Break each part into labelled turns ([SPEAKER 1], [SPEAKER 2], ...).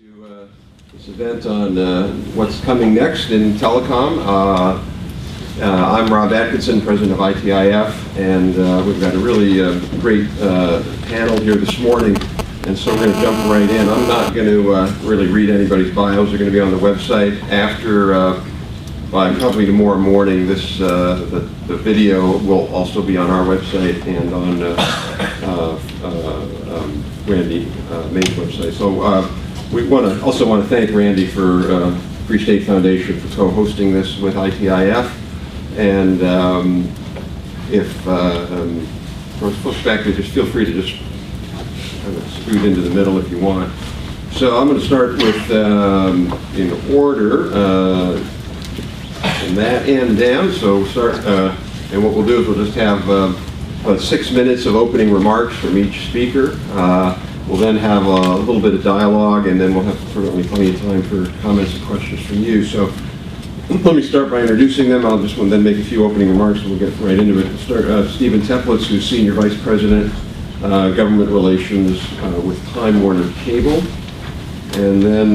[SPEAKER 1] To this event on what's coming next in telecom. I'm Rob Atkinson, president of ITIF, and we've got a really great panel here this morning, and so we're going to jump right in. I'm not going to really read anybody's bios. They're going to be on the website after, by probably tomorrow morning. The video will also be on our website and on Randy May's website. So. We also want to thank Randy for Free State Foundation for co-hosting this with ITIF, and if folks back there, just feel free to just kind of scoot into the middle if you want. So I'm going to start with in order from that end down. So start, and what we'll do is we'll just have about 6 minutes of opening remarks from each speaker. We'll then have a little bit of dialogue, and then we'll have certainly plenty of time for comments and questions from you. So let me start by introducing them. I'll just then make a few opening remarks, and we'll get right into it. We'll start Stephen Teplitz, who's Senior Vice President, Government Relations with Time Warner Cable. And then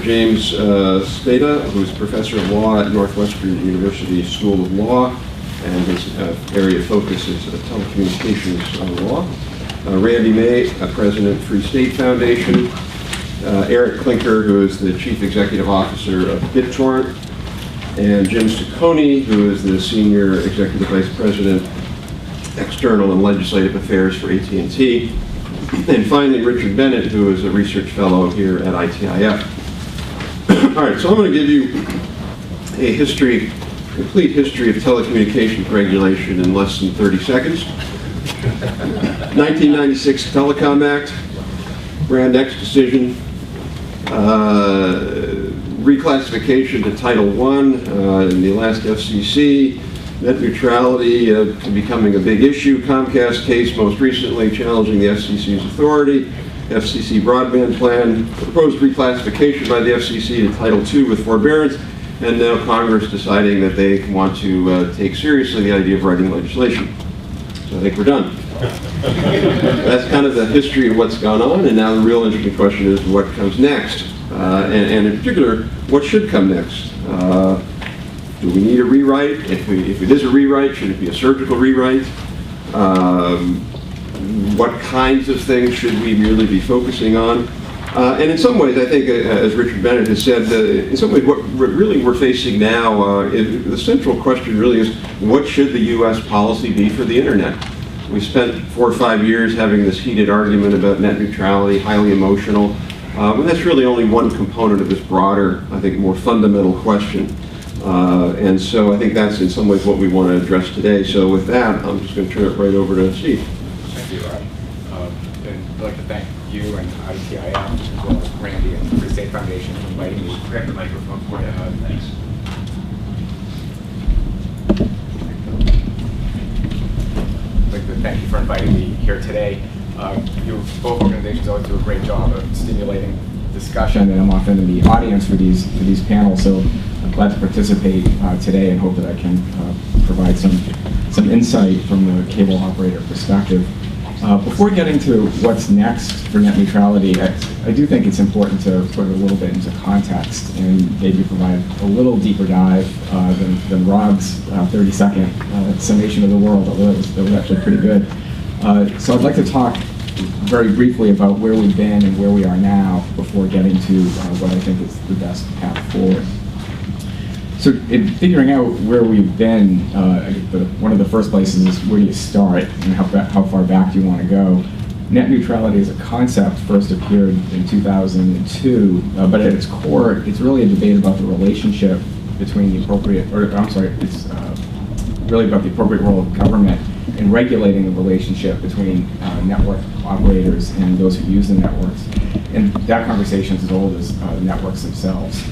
[SPEAKER 1] James Spada, who's Professor of Law at Northwestern University School of Law, and his area of focus is telecommunications law. Randy May, President, Free State Foundation. Eric Klinker, who is the Chief Executive Officer of BitTorrent. And Jim Ciccone, who is the Senior Executive Vice President, External and Legislative Affairs for AT&T. And finally, Richard Bennett, who is a Research Fellow here at ITIF. All right, so I'm going to give you a complete history of telecommunications regulation in less than 30 seconds. 1996 Telecom Act, Brand X decision, reclassification to Title I in the last FCC, net neutrality becoming a big issue, Comcast case most recently challenging the FCC's authority, FCC broadband plan, proposed reclassification by the FCC to Title II with forbearance, and now Congress deciding that they want to take seriously the idea of writing legislation. So I think we're done. That's kind of the history of what's gone on, and now the real interesting question is what comes next, and in particular, what should come next. Do we need a rewrite? If it is a rewrite, should it be a surgical rewrite? What kinds of things should we really be focusing on? And in some ways, I think, as Richard Bennett has said, in some ways what really we're facing now, the central question really is, what should the U.S. policy be for the internet? We spent 4 or 5 years having this heated argument about net neutrality, highly emotional, but that's really only one component of this broader, I think, more fundamental question. And so I think that's in some ways what we want to address today. So with that, I'm just going to turn it right over to Steve.
[SPEAKER 2] Thank you, Rob. And I'd like to thank you and ITIF, as well as Randy and the Free State Foundation for inviting me. Grab the microphone for you. Thanks. I'd like to thank you for inviting me here today. Both organizations always do a great job of stimulating discussion, and I'm often in the audience for these panels, so I'm glad to participate today and hope that I can provide some insight from the cable operator perspective. Before getting to what's next for net neutrality, I do think it's important to put it a little bit into context and maybe provide a little deeper dive than Rob's 30-second summation of the world, although that was actually pretty good. So I'd like to talk very briefly about where we've been and where we are now before getting to what I think is the best path forward. So in figuring out where we've been, one of the first places is where do you start and how far back do you want to go? Net neutrality as a concept first appeared in 2002, but at its core, it's really a debate about the relationship between the appropriate, it's really about the appropriate role of government in regulating the relationship between network operators and those who use the networks. And that conversation is as old as the networks themselves.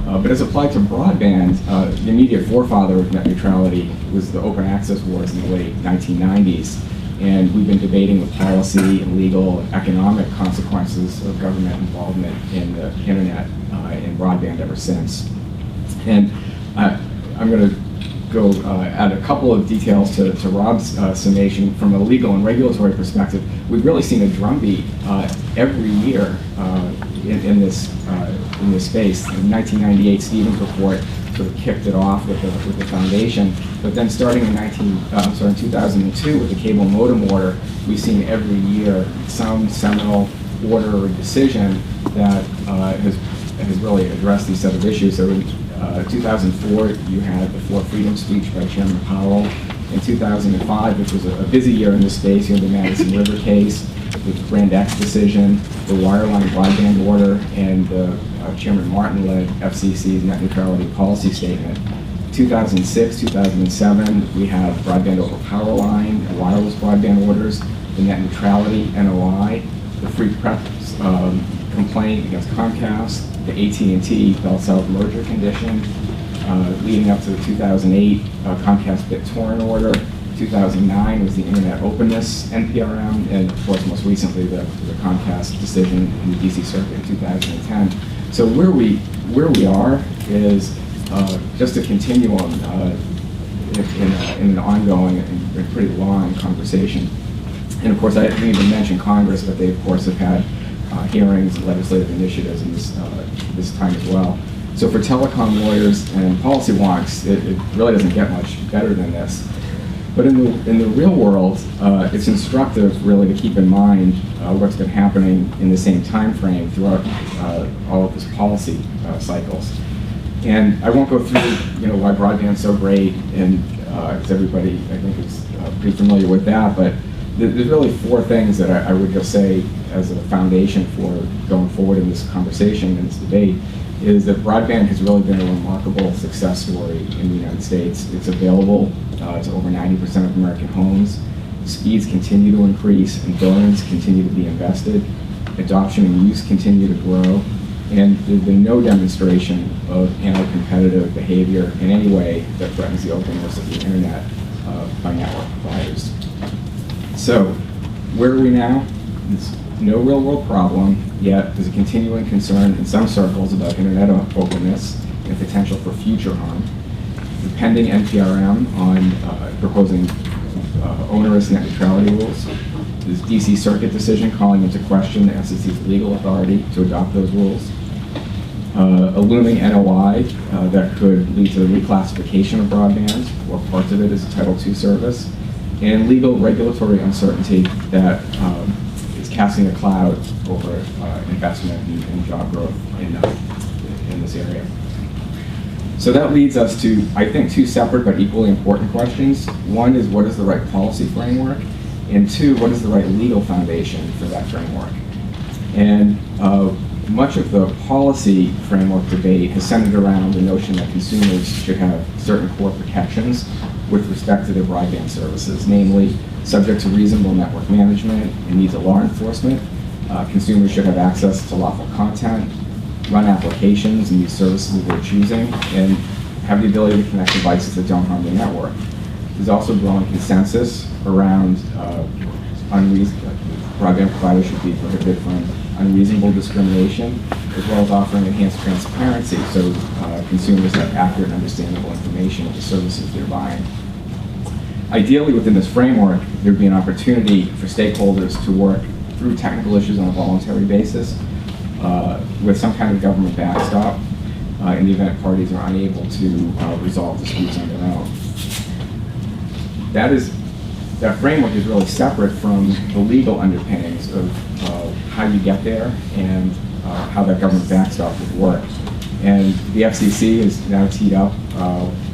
[SPEAKER 2] But as applied to broadband, the immediate forefather of net neutrality was the open access wars in the late 1990s. And we've been debating the policy and legal and economic consequences of government involvement in the internet and broadband ever since. And I'm going to go add a couple of details to Rob's summation. From a legal and regulatory perspective, we've really seen a drumbeat every year in this space. In 1998, Stevens report sort of kicked it off with the foundation. But then starting in 2002 with the cable modem order, we've seen every year some seminal order or decision that has really addressed these set of issues. So in 2004, you had the For Freedom speech by Chairman Powell. In 2005, which was a busy year in this space, you had the Madison River case, the Brand X decision, the wireline broadband order, and Chairman Martin led FCC's net neutrality policy statement. 2006, 2007, we have broadband over power line, and wireless broadband orders, the net neutrality NOI, the free press complaint against Comcast, the AT&T Bell South merger condition, leading up to the 2008 Comcast BitTorrent order. 2009 was the Internet Openness NPRM, and of course most recently the Comcast decision in the DC Circuit in 2010. So where we are is just a continuum in an ongoing and pretty long conversation. And of course I didn't even mention Congress, but they of course have had hearings and legislative initiatives in this time as well. So for telecom lawyers and policy wonks, it really doesn't get much better than this. But in the real world, it's instructive really to keep in mind what's been happening in the same time frame throughout all of this policy cycles. And I won't go through why broadband's so great, and because everybody I think is pretty familiar with that, but there's really four things that I would just say as a foundation for going forward in this conversation and this debate, is that broadband has really been a remarkable success story in the United States. It's available to over 90% of American homes. Speeds continue to increase and billions continue to be invested. Adoption and use continue to grow. And there's been no demonstration of anti-competitive behavior in any way that threatens the openness of the internet by network providers. So, where are we now? It's no real world problem, yet there's a continuing concern in some circles about internet openness and potential for future harm. The pending NPRM on proposing onerous net neutrality rules. This DC Circuit decision calling into question the FCC's legal authority to adopt those rules. A looming NOI that could lead to the reclassification of broadband, or parts of it, as a Title II service. And legal regulatory uncertainty that is casting a cloud over investment and job growth in this area. So that leads us to, I think, two separate but equally important questions. One is, what is the right policy framework? And two, what is the right legal foundation for that framework? And much of the policy framework debate has centered around the notion that consumers should have certain core protections with respect to their broadband services, namely subject to reasonable network management and needs of law enforcement. Consumers should have access to lawful content, run applications and use services of their choosing, and have the ability to connect devices that don't harm the network. There's also growing consensus around broadband providers should be prohibited from unreasonable discrimination, as well as offering enhanced transparency so consumers have accurate and understandable information of the services they're buying. Ideally, within this framework, there'd be an opportunity for stakeholders to work through technical issues on a voluntary basis with some kind of government backstop in the event parties are unable to resolve disputes on their own. That framework is really separate from the legal underpinnings of how you get there and how that government backstop would work. And the FCC has now teed up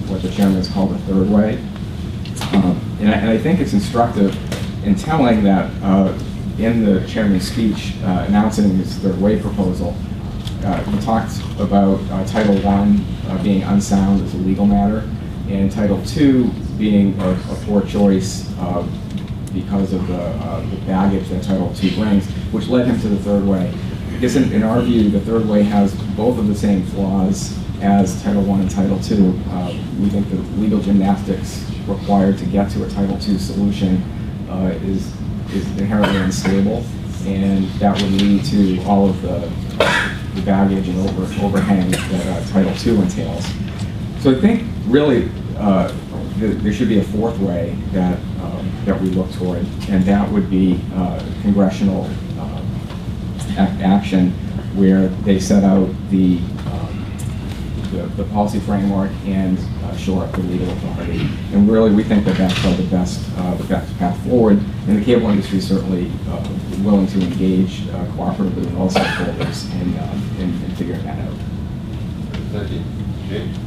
[SPEAKER 2] what the chairman has called a third way. And I think it's instructive in telling that in the chairman's speech announcing his third way proposal, he talked about Title I being unsound as a legal matter, and Title II being a poor choice because of the baggage that Title II brings, which led him to the third way. I guess in our view, the third way has both of the same flaws as Title I and Title II. We think the legal gymnastics required to get to a Title II solution is inherently unstable, and that would lead to all of the baggage and overhang that Title II entails. So I think really there should be a fourth way that we look toward, and that would be congressional action where they set out the policy framework and shore up the legal authority. And really, we think that that's probably the best path forward. And the cable industry is certainly willing to engage cooperatively with all stakeholders in figuring that out.
[SPEAKER 1] Thank you. James?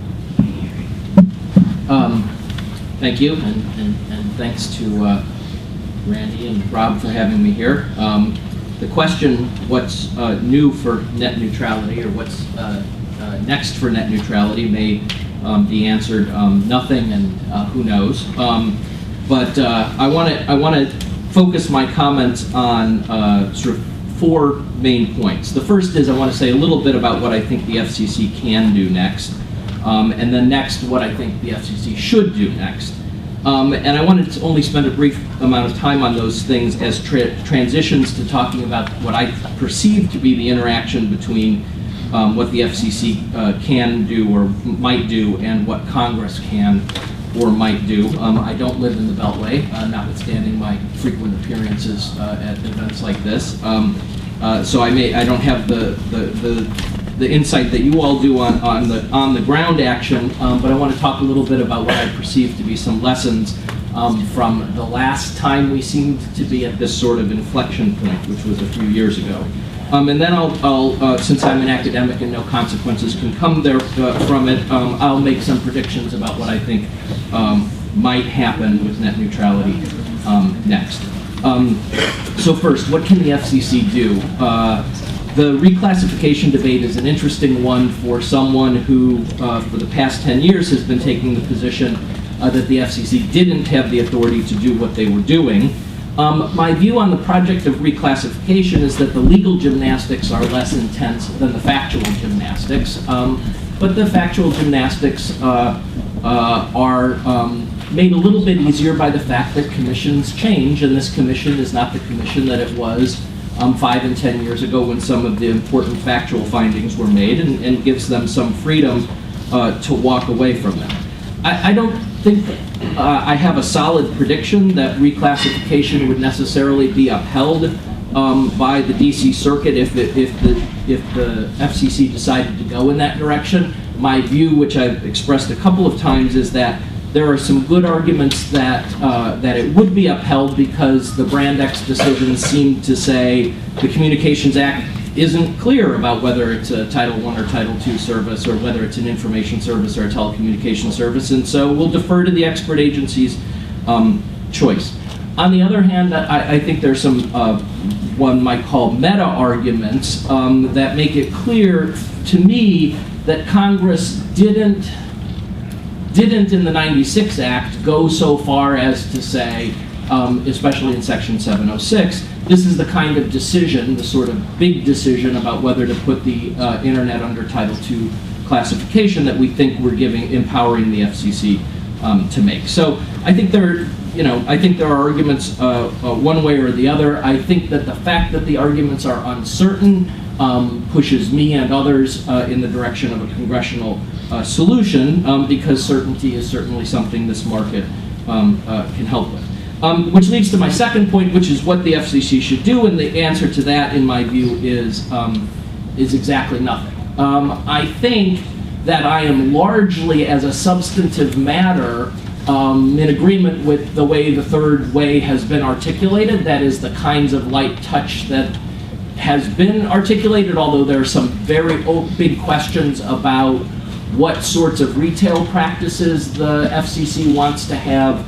[SPEAKER 3] Thank you, and thanks to Randy and Rob for having me here. The question, what's new for net neutrality, or what's next for net neutrality, may be answered nothing, and who knows. But I want to focus my comments on sort of 4 main points. The first is I want to say a little bit about what I think the FCC can do next, and then next what I think the FCC should do next. And I wanted to only spend a brief amount of time on those things as transitions to talking about what I perceive to be the interaction between what the FCC can do or might do and what Congress can or might do. I don't live in the Beltway, notwithstanding my frequent appearances at events like this. So I don't have the insight that you all do on the ground action, but I want to talk a little bit about what I perceive to be some lessons from the last time we seemed to be at this sort of inflection point, which was a few years ago. And then I'll since I'm an academic and no consequences can come there from it, I'll make some predictions about what I think might happen with net neutrality next. So first, what can the FCC do? The reclassification debate is an interesting one for someone who, for the past 10 years, has been taking the position that the FCC didn't have the authority to do what they were doing. My view on the project of reclassification is that the legal gymnastics are less intense than the factual gymnastics, but the factual gymnastics are made a little bit easier by the fact that commissions change, and this commission is not the commission that it was 5 and 10 years ago when some of the important factual findings were made, and gives them some freedom to walk away from them. I don't think I have a solid prediction that reclassification would necessarily be upheld by the DC Circuit if the FCC decided to go in that direction. My view, which I've expressed a couple of times, is that there are some good arguments that it would be upheld because the Brand X decisions seem to say the Communications Act isn't clear about whether it's a Title I or Title II service, or whether it's an information service or a telecommunication service, and so we'll defer to the expert agency's choice. On the other hand, I think there's some, one might call meta arguments that make it clear to me that Congress didn't in the 96 Act go so far as to say, especially in Section 706, this is the kind of decision, the sort of big decision about whether to put the internet under Title II classification that we think we're empowering the FCC to make. So I think there are arguments one way or the other. I think that the fact that the arguments are uncertain pushes me and others in the direction of a congressional solution, because certainty is certainly something this market can help with. Which leads to my second point, which is what the FCC should do, and the answer to that, in my view, is exactly nothing. I think that I am largely, as a substantive matter, in agreement with the way the third way has been articulated. That is, the kinds of light touch that has been articulated, although there are some very big questions about what sorts of retail practices the FCC wants to have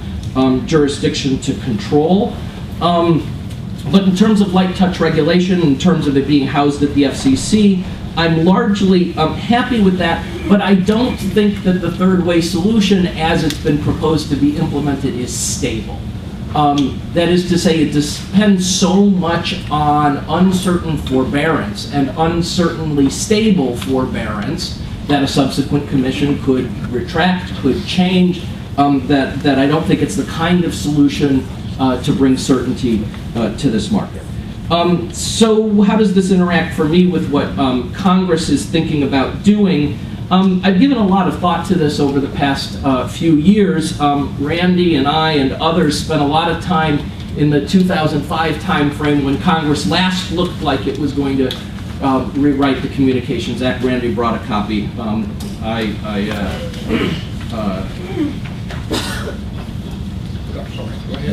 [SPEAKER 3] jurisdiction to control. But in terms of light touch regulation, in terms of it being housed at the FCC, I'm largely happy with that, but I don't think that the third way solution, as it's been proposed to be implemented, is stable. That is to say, it depends so much on uncertain forbearance and uncertainly stable forbearance that a subsequent commission could retract, could change, that I don't think it's the kind of solution to bring certainty to this market. So how does this interact for me with what Congress is thinking about doing? I've given a lot of thought to this over the past few years. Randy and I and others spent a lot of time in the 2005 timeframe when Congress last looked like it was going to rewrite the Communications Act. Randy brought a copy.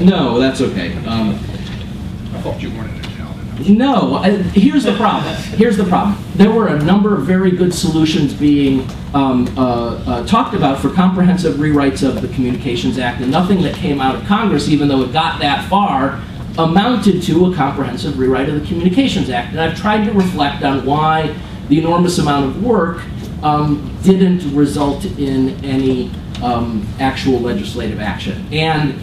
[SPEAKER 3] No, that's okay.
[SPEAKER 4] I thought you wanted it now.
[SPEAKER 3] No, here's the problem. Here's the problem. There were a number of very good solutions being talked about for comprehensive rewrites of the Communications Act, and nothing that came out of Congress, even though it got that far, amounted to a comprehensive rewrite of the Communications Act. And I've tried to reflect on why the enormous amount of work didn't result in any actual legislative action. And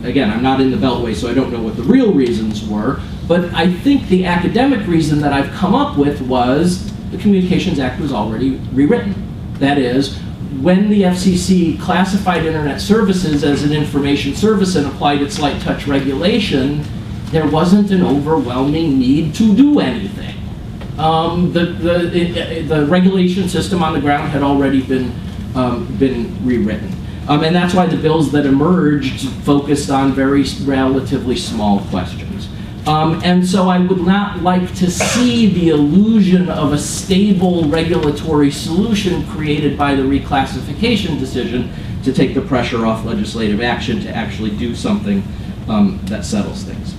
[SPEAKER 3] again, I'm not in the Beltway, so I don't know what the real reasons were, but I think the academic reason that I've come up with was the Communications Act was already rewritten. That is, when the FCC classified internet services as an information service and applied its light touch regulation, there wasn't an overwhelming need to do anything. The regulation system on the ground had already been rewritten. And that's why the bills that emerged focused on very relatively small questions. And so I would not like to see the illusion of a stable regulatory solution created by the reclassification decision to take the pressure off legislative action to actually do something that settles things.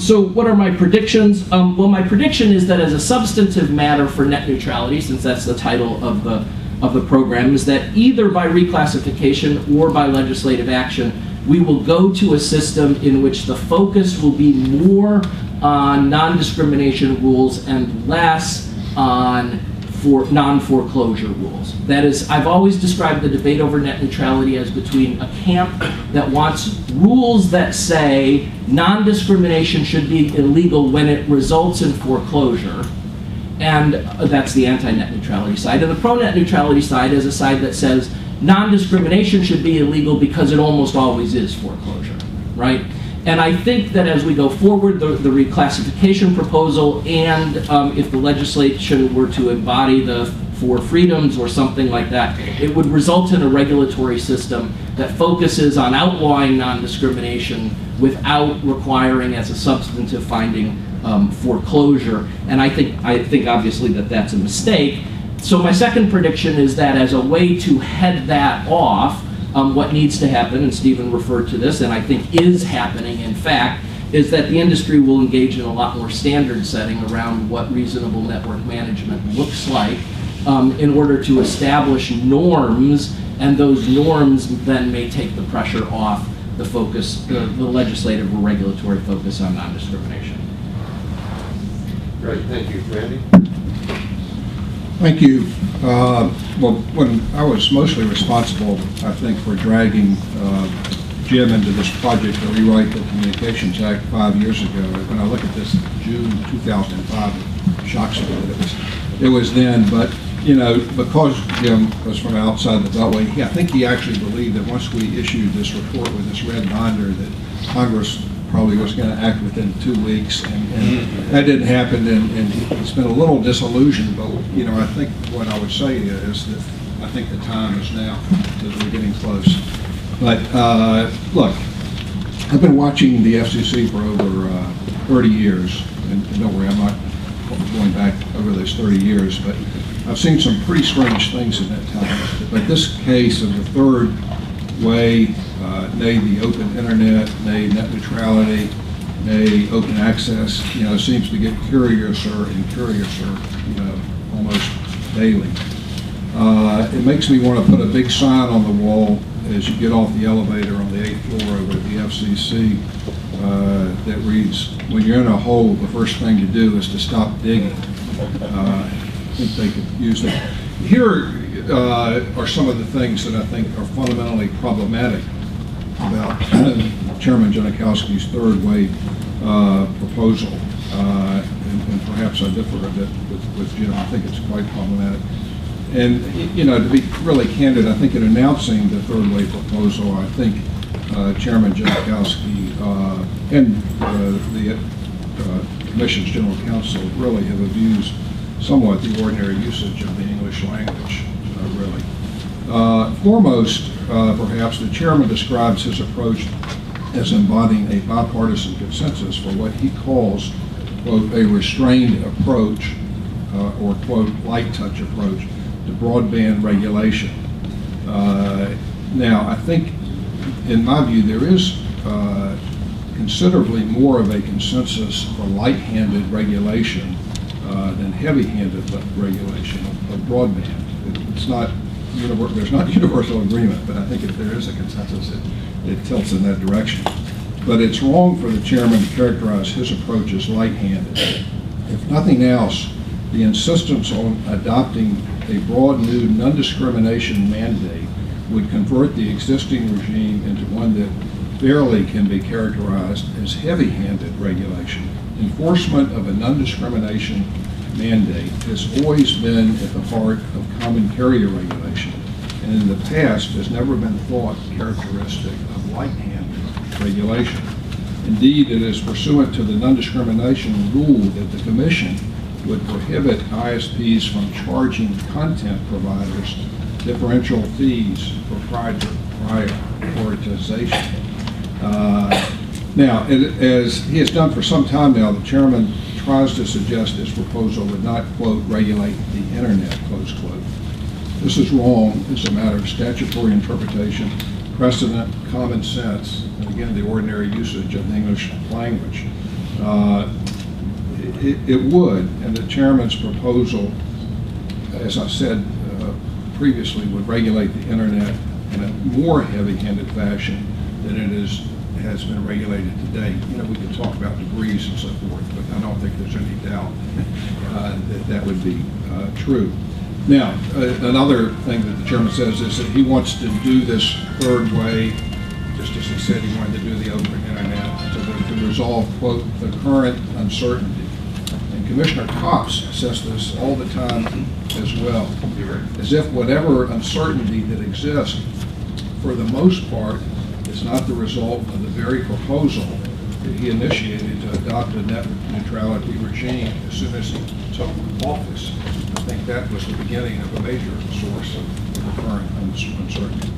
[SPEAKER 3] So what are my predictions? Well, my prediction is that as a substantive matter for net neutrality, since that's the title of the program, is that either by reclassification or by legislative action, we will go to a system in which the focus will be more on non-discrimination rules and less on non-foreclosure rules. That is, I've always described the debate over net neutrality as between a camp that wants rules that say non-discrimination should be illegal when it results in foreclosure, and that's the anti-net neutrality side. And the pro-net neutrality side is a side that says non-discrimination should be illegal because it almost always is foreclosure, right? And I think that as we go forward, the reclassification proposal and if the legislation were to embody the 4 freedoms or something like that, it would result in a regulatory system that focuses on outlawing non-discrimination without requiring as a substantive finding foreclosure. And I think obviously that that's a mistake. So my second prediction is that as a way to head that off, what needs to happen, and Stephen referred to this, and I think is happening in fact, is that the industry will engage in a lot more standard setting around what reasonable network management looks like in order to establish norms, and those norms then may take the pressure off the focus, the legislative or regulatory focus on non-discrimination.
[SPEAKER 1] Great, thank you. Randy?
[SPEAKER 4] Thank you. Well, when I was mostly responsible, I think, for dragging Jim into this project to rewrite the Communications Act 5 years ago, when I look at this June 2005, it shocks me that it was then. But you know, because Jim was from outside the Beltway, I think he actually believed that once we issued this report with this red binder, that Congress probably was going to act within 2 weeks, and that didn't happen, and he's been a little disillusioned. But you know, I think what I would say is that I think the time is now, because we're getting close. But look, I've been watching the FCC for over 30 years, and don't worry, I'm not going back over those 30 years, but I've seen some pretty strange things in that time. But this case of the third way, nay the open internet, nay net neutrality, nay open access, you know, seems to get curiouser and curiouser, you know, almost daily. It makes me want to put a big sign on the wall as you get off the elevator on the 8th floor over at the FCC that reads, when you're in a hole, the first thing to do is to stop digging. I think they could use that. Here are some of the things that I think are fundamentally problematic about Chairman Janikowski's third wave proposal, and perhaps I differ a bit with Jim. I think it's quite problematic. And you know, to be really candid, I think in announcing the third wave proposal, I think Chairman Janikowski and the Commission's General Counsel really have abused somewhat the ordinary usage of the English language, really. Foremost, perhaps, the chairman describes his approach as embodying a bipartisan consensus for what he calls quote, a restrained approach or, quote, light touch approach to broadband regulation. Now, I think, in my view, there is considerably more of a consensus for light-handed regulation than heavy-handed regulation of broadband. It's not there's not universal agreement, but I think if there is a consensus, it tilts in that direction. But it's wrong for the chairman to characterize his approach as light-handed. If nothing else, the insistence on adopting a broad new non-discrimination mandate would convert the existing regime into one that fairly can be characterized as heavy-handed regulation. Enforcement of a non-discrimination mandate has always been at the heart of common carrier regulation, and in the past has never been thought characteristic of light-handed regulation. Indeed, it is pursuant to the non-discrimination rule that the Commission would prohibit ISPs from charging content providers differential fees for prioritization. Now, as he has done for some time now, the chairman tries to suggest this proposal would not, quote, regulate the internet, close quote. This is wrong. It's a matter of statutory interpretation, precedent, common sense, and again, the ordinary usage of the English language. It would, and the chairman's proposal, as I said previously, would regulate the internet in a more heavy-handed fashion than it has been regulated to date. You know, we can talk about degrees and so forth, but I don't think there's any doubt that would be true. Now, another thing that the chairman says is that he wants to do this third way, just as he said he wanted to do the open internet, to resolve, quote, the current uncertainty. And Commissioner Cox says this all the time as well, as if whatever uncertainty that exists, for the most part, is not the result of the very proposal that he initiated to adopt a net neutrality regime as soon as he took office. I think that was the beginning of a major source of the current uncertainty.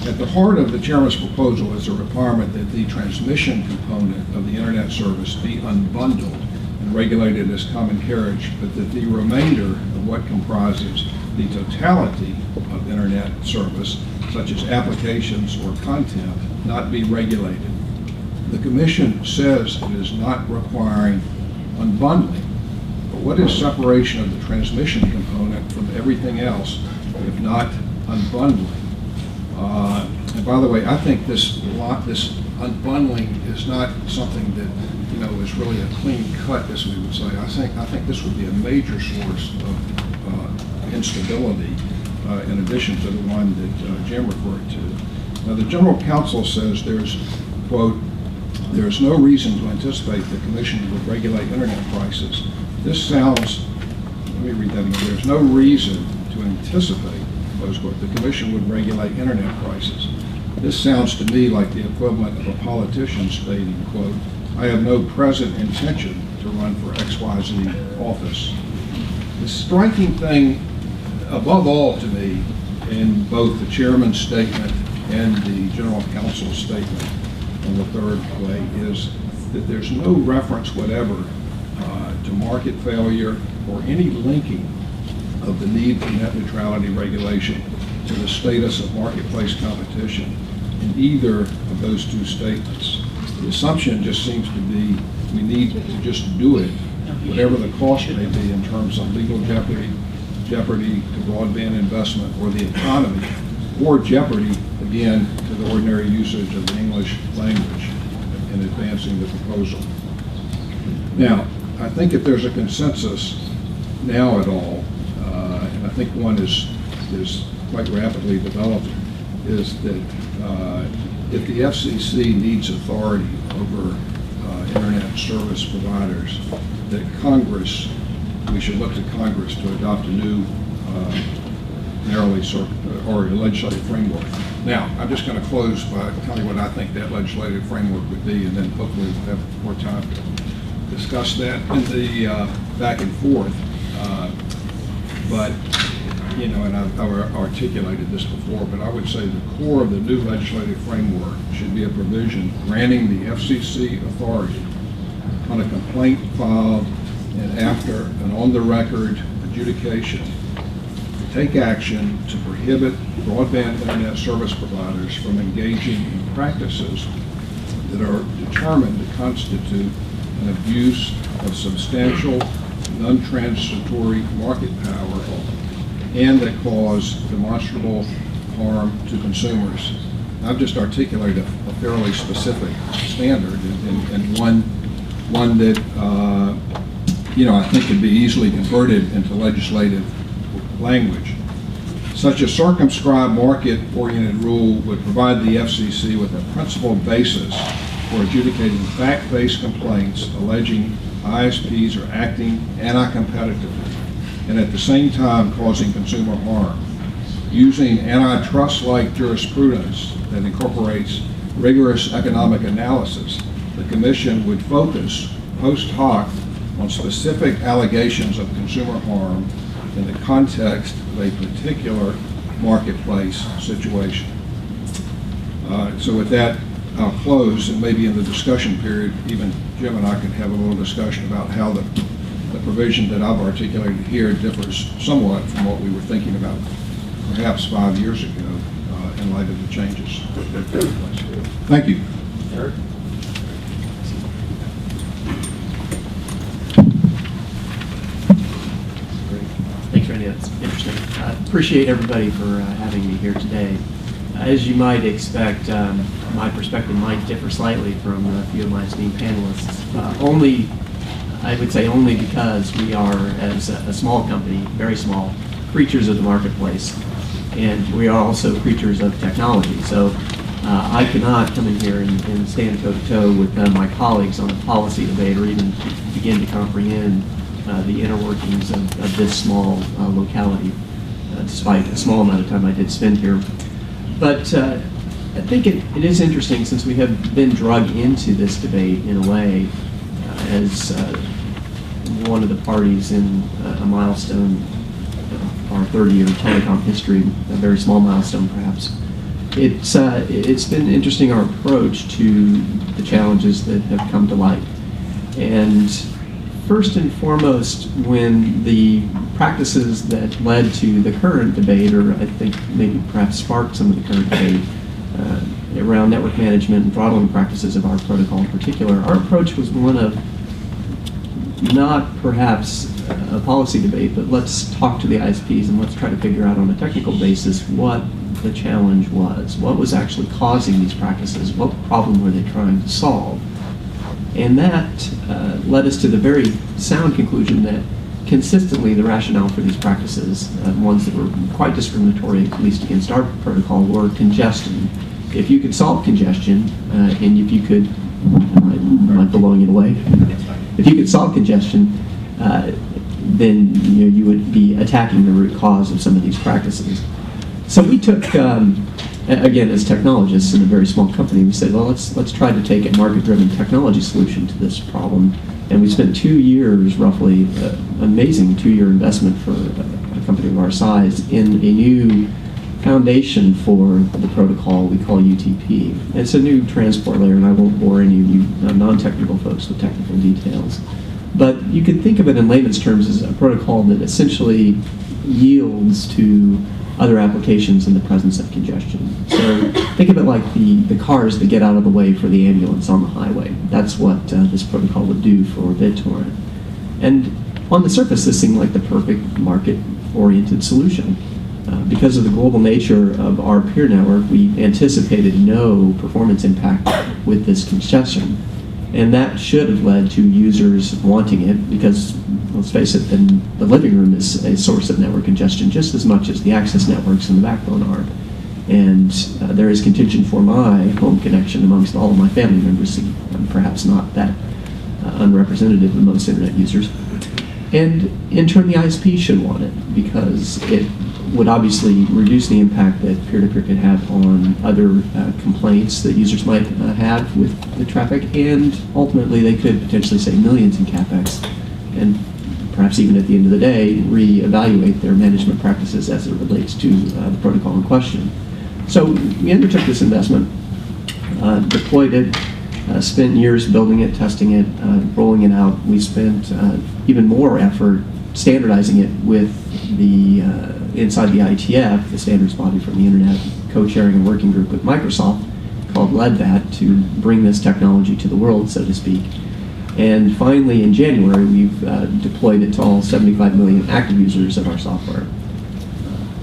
[SPEAKER 4] At the heart of the chairman's proposal is a requirement that the transmission component of the internet service be unbundled and regulated as common carriage, but that the remainder of what comprises the totality of internet service, such as applications or content, not be regulated. The Commission says it is not requiring unbundling, but what is separation of the transmission component from everything else if not unbundling? And by the way, I think this unbundling is not something that is really a clean cut, as we would say. I think this would be a major source of instability, in addition to the one that Jim referred to. Now, the General Counsel says there's, quote, there's no reason to anticipate the Commission would regulate internet prices. This sounds, let me read that again, there's no reason to anticipate, close quote, the Commission would regulate internet prices. This sounds to me like the equivalent of a politician stating, quote, I have no present intention to run for XYZ office. The striking thing, above all to me, in both the chairman's statement and the General Counsel's statement on the third way, is that there's no reference whatever to market failure or any linking of the need for net neutrality regulation to the status of marketplace competition in either of those two statements. The assumption just seems to be we need to just do it, whatever the cost may be in terms of legal jeopardy to broadband investment or the economy, or jeopardy, again, to the ordinary usage of the English language in advancing the proposal. Now, I think if there's a consensus now at all, and I think one is quite rapidly developing, is that if the FCC needs authority over internet service providers, that Congress, we should look to Congress to adopt a new or legislative framework. Now, I'm just going to close by telling you what I think that legislative framework would be, and then hopefully we'll have more time to discuss that in the back and forth. But, and I've articulated this before, but I would say the core of the new legislative framework should be a provision granting the FCC authority, on a complaint filed and after an on-the-record adjudication to take action to prohibit broadband internet service providers from engaging in practices that are determined to constitute an abuse of substantial, non-transitory market power and that cause demonstrable harm to consumers. I've just articulated a fairly specific standard and one that I think could be easily converted into legislative language. Such a circumscribed market-oriented rule would provide the FCC with a principled basis for adjudicating fact-based complaints alleging ISPs are acting anti-competitively and at the same time causing consumer harm. Using antitrust-like jurisprudence that incorporates rigorous economic analysis, the Commission would focus post hoc on specific allegations of consumer harm in the context of a particular marketplace situation. So with that, I'll close, and maybe in the discussion period, even Jim and I can have a little discussion about how the provision that I've articulated here differs somewhat from what we were thinking about perhaps 5 years ago in light of the changes that have taken place. Thank you.
[SPEAKER 1] Eric?
[SPEAKER 5] Thanks, Randy. That's interesting. I appreciate everybody for having me here today. As you might expect, my perspective might differ slightly from a few of my esteemed panelists. I would say only because we are, as a small company, very small, creatures of the marketplace. And we are also creatures of technology. So I cannot come in here and stand toe-to-toe with my colleagues on a policy debate or even begin to comprehend the inner workings of this small locality, despite the small amount of time I did spend here. But I think it is interesting, since we have been drug into this debate in a way as one of the parties in a milestone, our 30-year telecom history, a very small milestone perhaps. It's been interesting, our approach to the challenges that have come to light. And first and foremost, when the practices that led to the current debate, or I think maybe perhaps sparked some of the current debate around network management and throttling practices of our protocol in particular, our approach was one of not perhaps a policy debate, but let's talk to the ISPs and let's try to figure out on a technical basis what the challenge was. What was actually causing these practices? What problem were they trying to solve? And that led us to the very sound conclusion that consistently the rationale for these practices, ones that were quite discriminatory, at least against our protocol, were congestion. If you could solve congestion, and if you could, I'm blowing it away. If you could solve congestion, then you would be attacking the root cause of some of these practices. So we took, again, as technologists in a very small company, we said, well, let's try to take a market-driven technology solution to this problem. And we spent 2 years, roughly, amazing 2-year investment for a company of our size, in a new foundation for the protocol we call UTP. It's a new transport layer, and I won't bore any of you non-technical folks with technical details. But you could think of it in layman's terms as a protocol that essentially yields to other applications in the presence of congestion. So think of it like the cars that get out of the way for the ambulance on the highway. That's what this protocol would do for BitTorrent. And on the surface, this seemed like the perfect market-oriented solution. Because of the global nature of our peer network, we anticipated no performance impact with this congestion. And that should have led to users wanting it because, let's face it, the living room is a source of network congestion just as much as the access networks and the backbone are. And there is contention for my home connection amongst all of my family members, and perhaps not that unrepresentative of most internet users. And in turn, the ISP should want it because it would obviously reduce the impact that peer-to-peer could have on other complaints that users might have with the traffic, and ultimately they could potentially save millions in CapEx, and perhaps even at the end of the day, reevaluate their management practices as it relates to the protocol in question. So we undertook this investment, deployed it, spent years building it, testing it, rolling it out. We spent even more effort standardizing it with the inside the IETF, the standards body from the Internet, co-chairing a working group with Microsoft called LEDVAT to bring this technology to the world, so to speak. And finally, in January, we've deployed it to all 75 million active users of our software.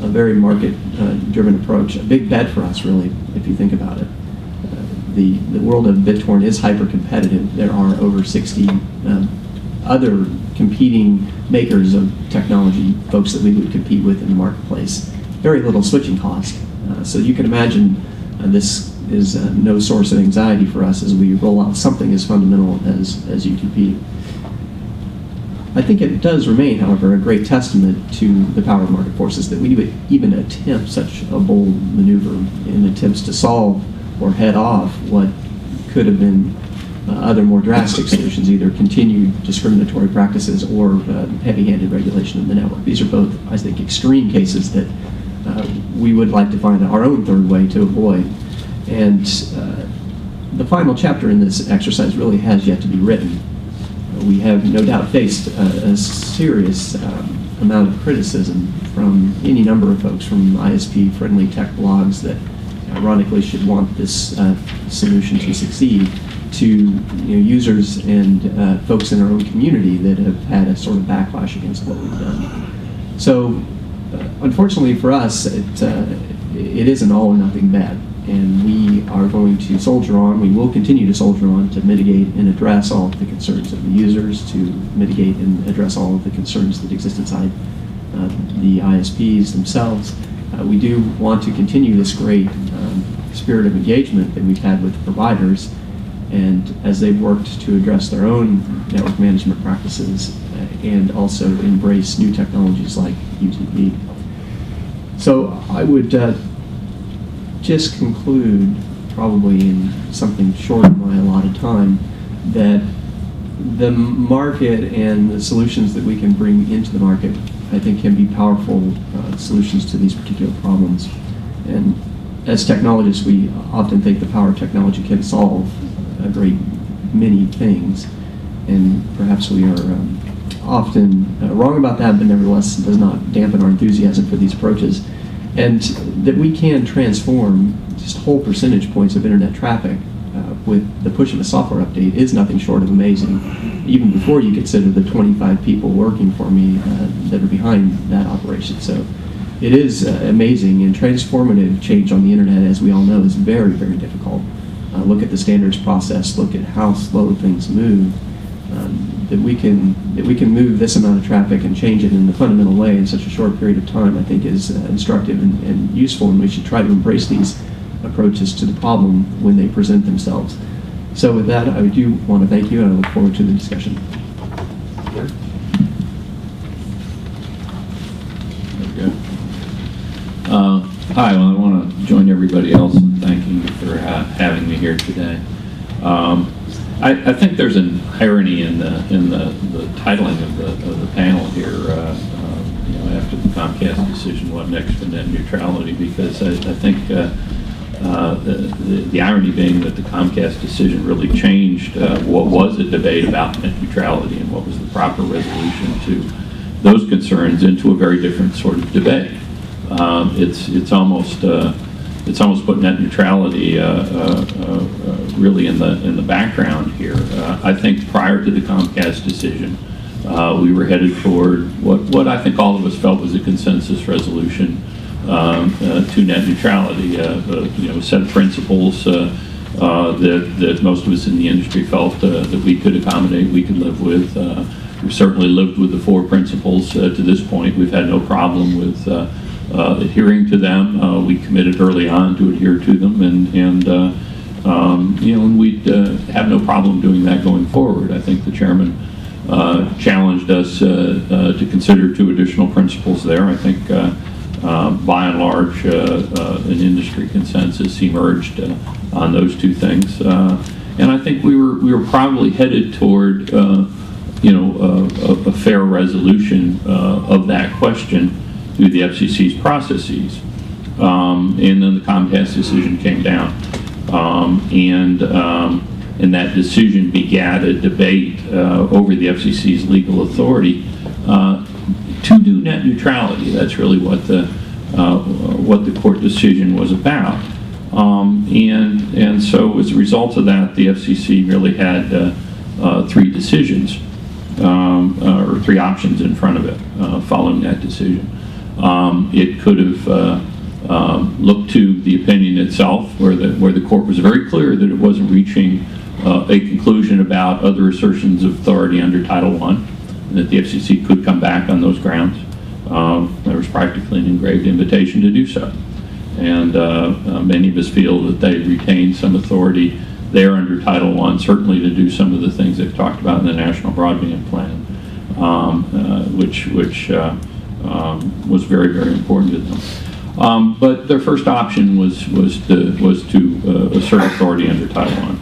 [SPEAKER 5] A very market-driven approach, a big bet for us, really, if you think about it. The world of BitTorrent is hyper-competitive. There are over 60 other competing makers of technology, folks that we would compete with in the marketplace. Very little switching cost. So you can imagine this is no source of anxiety for us as we roll out something as fundamental as UTP. I think it does remain, however, a great testament to the power of market forces that we would even attempt such a bold maneuver in attempts to solve or head off what could have been other more drastic solutions, either continued discriminatory practices or heavy-handed regulation of the network. These are both, I think, extreme cases that we would like to find our own third way to avoid. And the final chapter in this exercise really has yet to be written. We have no doubt faced a serious amount of criticism from any number of folks from ISP-friendly tech blogs that ironically should want this solution to succeed, to users and folks in our own community that have had a sort of backlash against what we've done. So unfortunately for us, it is an all or nothing bet. And we are going to soldier on. We will continue to soldier on to mitigate and address all of the concerns of the users, to mitigate and address all of the concerns that exist inside the ISPs themselves. We do want to continue this great spirit of engagement that we've had with the providers, and as they've worked to address their own network management practices and also embrace new technologies like UTP. So I would just conclude, probably in something short of my allotted time, that the market and the solutions that we can bring into the market, I think, can be powerful solutions to these particular problems. And as technologists, we often think the power of technology can solve a great many things, and perhaps we are often wrong about that, but nevertheless does not dampen our enthusiasm for these approaches. And that we can transform just whole percentage points of internet traffic with the push of a software update is nothing short of amazing, even before you consider the 25 people working for me that are behind that operation. So it is amazing, and transformative change on the internet, as we all know, is very, very difficult. Look at the standards process, look at how slow things move. That we can move this amount of traffic and change it in a fundamental way in such a short period of time, I think is instructive and useful, and we should try to embrace these approaches to the problem when they present themselves. So with that, I do want to thank you, and I look forward to the discussion.
[SPEAKER 6] Hi, well, I want to join everybody else in thanking you for having me here today. I think there's an irony in the titling of the panel here. After the Comcast decision, what next for net neutrality? Because I think the irony being that the Comcast decision really changed what was a debate about net neutrality and what was the proper resolution to those concerns into a very different sort of debate. It's almost put net neutrality really in the background here. I think prior to the Comcast decision, we were headed toward what I think all of us felt was a consensus resolution to net neutrality. A set of principles that most of us in the industry felt that we could accommodate, we could live with. We've certainly lived with the 4 principles to this point. We've had no problem with adhering to them. We committed early on to adhere to them, and we'd have no problem doing that going forward. I think the chairman challenged us to consider 2 additional principles there. I think by and large an industry consensus emerged on those 2 things, and I think we were probably headed toward a fair resolution of that question through the FCC's processes. And then the Comcast decision came down. and that decision begat a debate over the FCC's legal authority to do net neutrality. That's really what the court decision was about. And so as a result of that, the FCC really had three decisions, or three options in front of it following that decision. It could have looked to the opinion itself, where the court was very clear that it wasn't reaching a conclusion about other assertions of authority under Title I, and that the FCC could come back on those grounds. There was practically an engraved invitation to do so. And many of us feel that they retained some authority there under Title I, certainly to do some of the things they've talked about in the National Broadband Plan, which was very, very important to them. But their first option was to assert authority under Title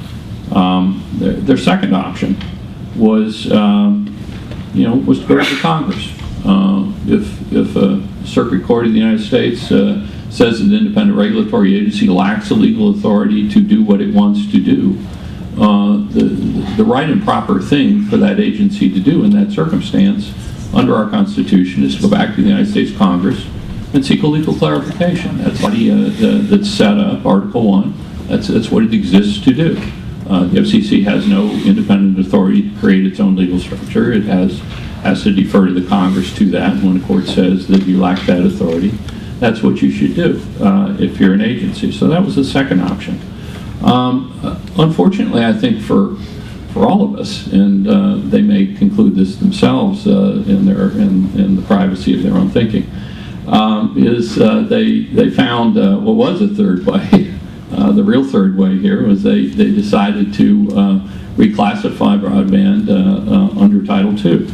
[SPEAKER 6] I. Their second option was, was to go to Congress. If a circuit court of the United States says an independent regulatory agency lacks the legal authority to do what it wants to do, the right and proper thing for that agency to do in that circumstance under our Constitution is to go back to the United States Congress and seek a legal clarification. That's that's set up, Article 1. That's what it exists to do. The FCC has no independent authority to create its own legal structure. It has to defer to the Congress to that. When a court says that you lack that authority, that's what you should do if you're an agency. So that was the second option. Unfortunately, I think for all of us, and they may conclude this themselves in the privacy of their own thinking, they found what was a third way. The real third way here was they decided to reclassify broadband under Title II.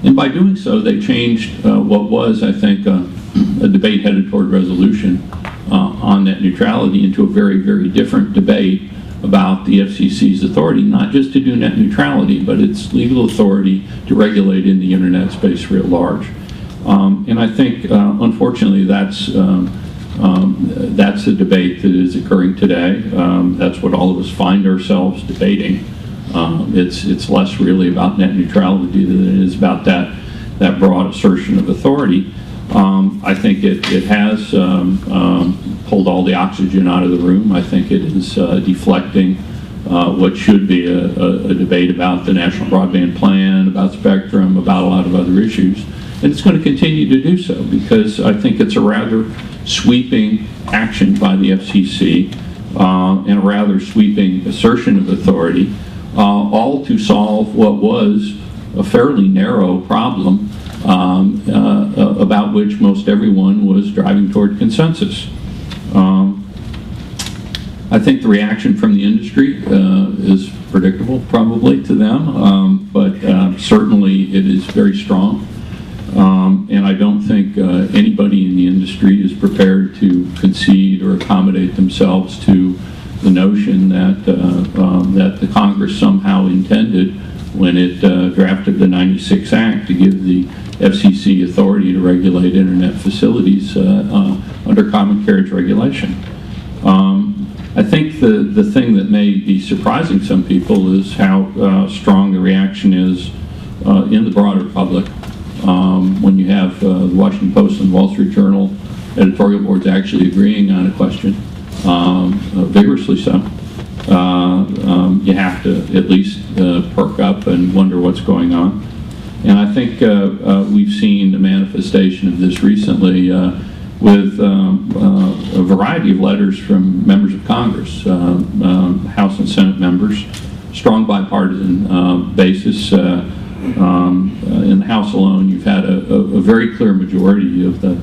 [SPEAKER 6] And by doing so, they changed what was, I think, a debate headed toward resolution on net neutrality into a very, very different debate about the FCC's authority, not just to do net neutrality, but its legal authority to regulate in the internet space writ large. And I think, unfortunately, that's the debate that is occurring today. That's what all of us find ourselves debating. It's less really about net neutrality than it is about that broad assertion of authority. I think it has pulled all the oxygen out of the room. I think it is deflecting what should be a debate about the National Broadband Plan, about spectrum, about a lot of other issues. And it's going to continue to do so because I think it's a rather sweeping action by the FCC and a rather sweeping assertion of authority, all to solve what was a fairly narrow problem about which most everyone was driving toward consensus. I think the reaction from the industry is predictable, probably, to them, but certainly it is very strong. And I don't think anybody in the industry is prepared to concede or accommodate themselves to the notion that the Congress somehow intended, when it drafted the '96 Act, to give the FCC authority to regulate internet facilities under common carriage regulation. I think the thing that may be surprising some people is how strong the reaction is in the broader public. When you have the Washington Post and Wall Street Journal editorial boards actually agreeing on a question, vigorously so, you have to at least perk up and wonder what's going on. And I think we've seen a manifestation of this recently with a variety of letters from members of Congress, House and Senate members, strong bipartisan basis. In the House alone, you've had a very clear majority of the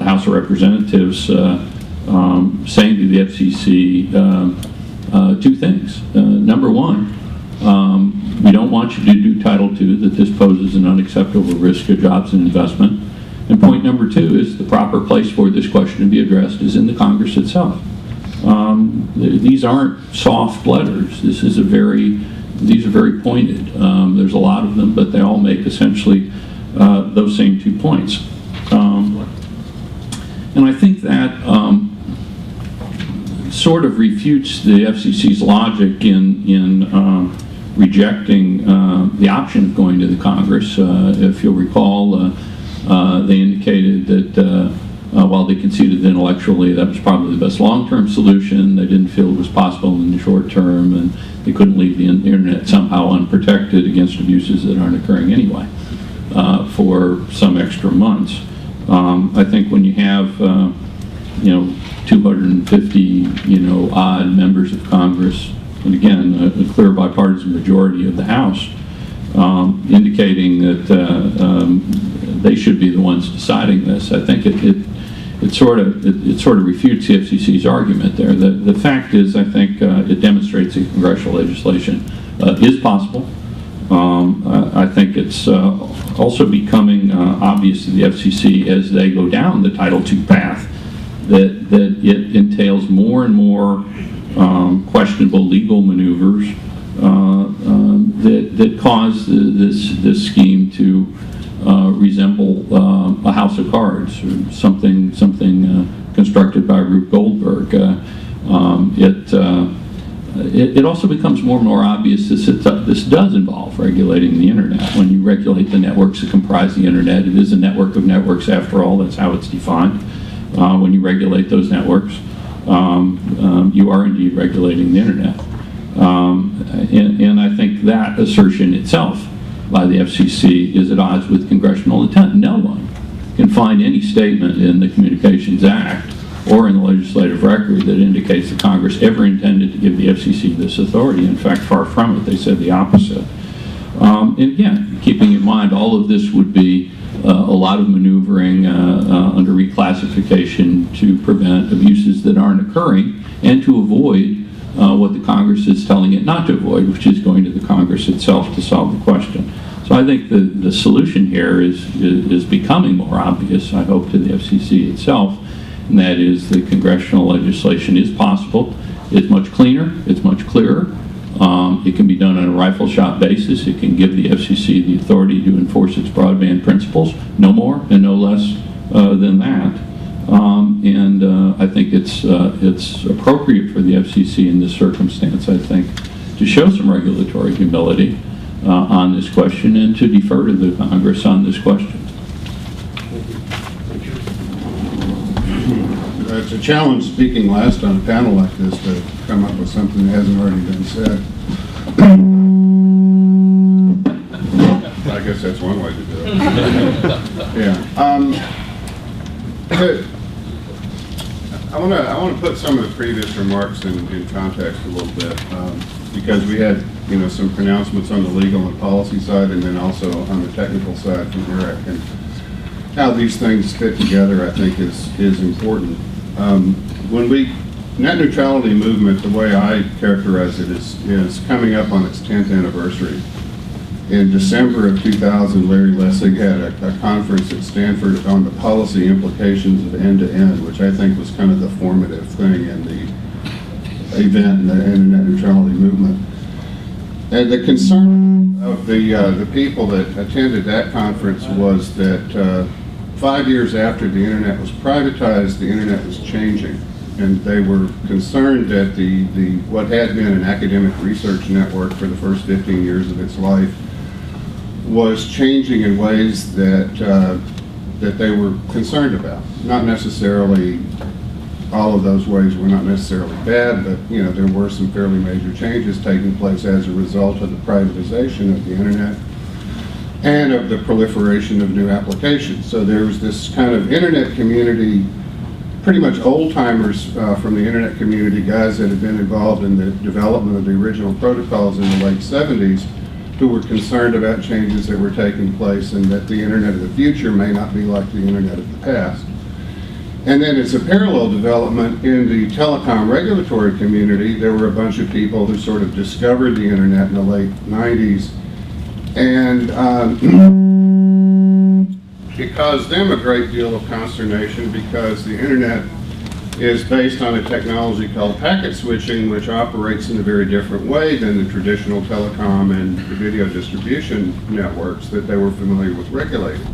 [SPEAKER 6] House of Representatives saying to the FCC two things. Number one, we don't want you to do Title II, that this poses an unacceptable risk of jobs and investment. And point number two is the proper place for this question to be addressed is in the Congress itself. These aren't soft letters. These are very pointed. There's a lot of them, but they all make essentially those same 2 points. And I think that sort of refutes the FCC's logic in rejecting the option of going to the Congress. If you'll recall, they indicated that while they conceded intellectually that was probably the best long-term solution, they didn't feel it was possible in the short term, and they couldn't leave the internet somehow unprotected against abuses that aren't occurring anyway for some extra months. I think when you have 250 odd members of Congress, and again a clear bipartisan majority of the House, indicating that they should be the ones deciding this, I think it sort of refutes the FCC's argument there. The fact is, I think it demonstrates that congressional legislation is possible. I think it's also becoming obvious to the FCC as they go down the Title II path that it entails more and more questionable legal maneuvers that cause this scheme to resemble a house of cards, or something constructed by Rube Goldberg. It also becomes more and more obvious this does involve regulating the internet. When you regulate the networks that comprise the internet, it is a network of networks after all. That's how it's defined. When you regulate those networks, you are indeed regulating the internet. And I think that assertion itself by the FCC is at odds with congressional intent. No one can find any statement in the Communications Act or in the legislative record that indicates that Congress ever intended to give the FCC this authority. In fact, far from it, they said the opposite. And again, keeping in mind all of this would be a lot of maneuvering under reclassification to prevent abuses that aren't occurring and to avoid what the Congress is telling it not to avoid, which is going to the Congress itself to solve the question. So I think the solution here is becoming more obvious, I hope, to the FCC itself, and that is that congressional legislation is possible. It's much cleaner, it's much clearer. It can be done on a rifle shot basis. It can give the FCC the authority to enforce its broadband principles, no more and no less than that. And I think it's appropriate for the FCC in this circumstance, I think, to show some regulatory humility on this question and to defer to the Congress on this question.
[SPEAKER 7] It's a challenge speaking last on a panel like this to come up with something that hasn't already been said. I guess that's one way to do it. Yeah. I want to put some of the previous remarks in context a little bit, because we had some pronouncements on the legal and policy side, and then also on the technical side from Eric, and how these things fit together, I think, is important. Net neutrality movement, the way I characterize it, is coming up on its 10th anniversary. In December of 2000, Larry Lessig had a conference at Stanford on the policy implications of end-to-end, which I think was kind of the formative thing in the event in the net neutrality movement. And the concern of the people that attended that conference was that 5 years after the internet was privatized, the internet was changing. And they were concerned that what had been an academic research network for the first 15 years of its life was changing in ways that they were concerned about. Not necessarily all of those ways were not necessarily bad, but there were some fairly major changes taking place as a result of the privatization of the internet and of the proliferation of new applications. So there was this kind of internet community, pretty much old-timers from the internet community, guys that had been involved in the development of the original protocols in the late 70s, who were concerned about changes that were taking place and that the internet of the future may not be like the internet of the past. And then as a parallel development in the telecom regulatory community, there were a bunch of people who sort of discovered the internet in the late 90s, and it caused them a great deal of consternation because the internet is based on a technology called packet switching, which operates in a very different way than the traditional telecom and the video distribution networks that they were familiar with regulating.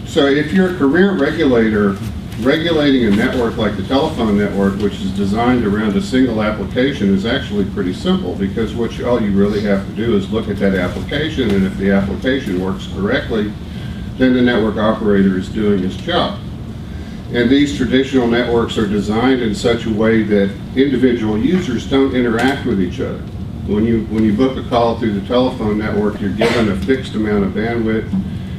[SPEAKER 7] So if you're a career regulator regulating a network like the telephone network, which is designed around a single application, is actually pretty simple, because all you really have to do is look at that application, and if the application works correctly, then the network operator is doing his job. And these traditional networks are designed in such a way that individual users don't interact with each other. When you book a call through the telephone network, you're given a fixed amount of bandwidth.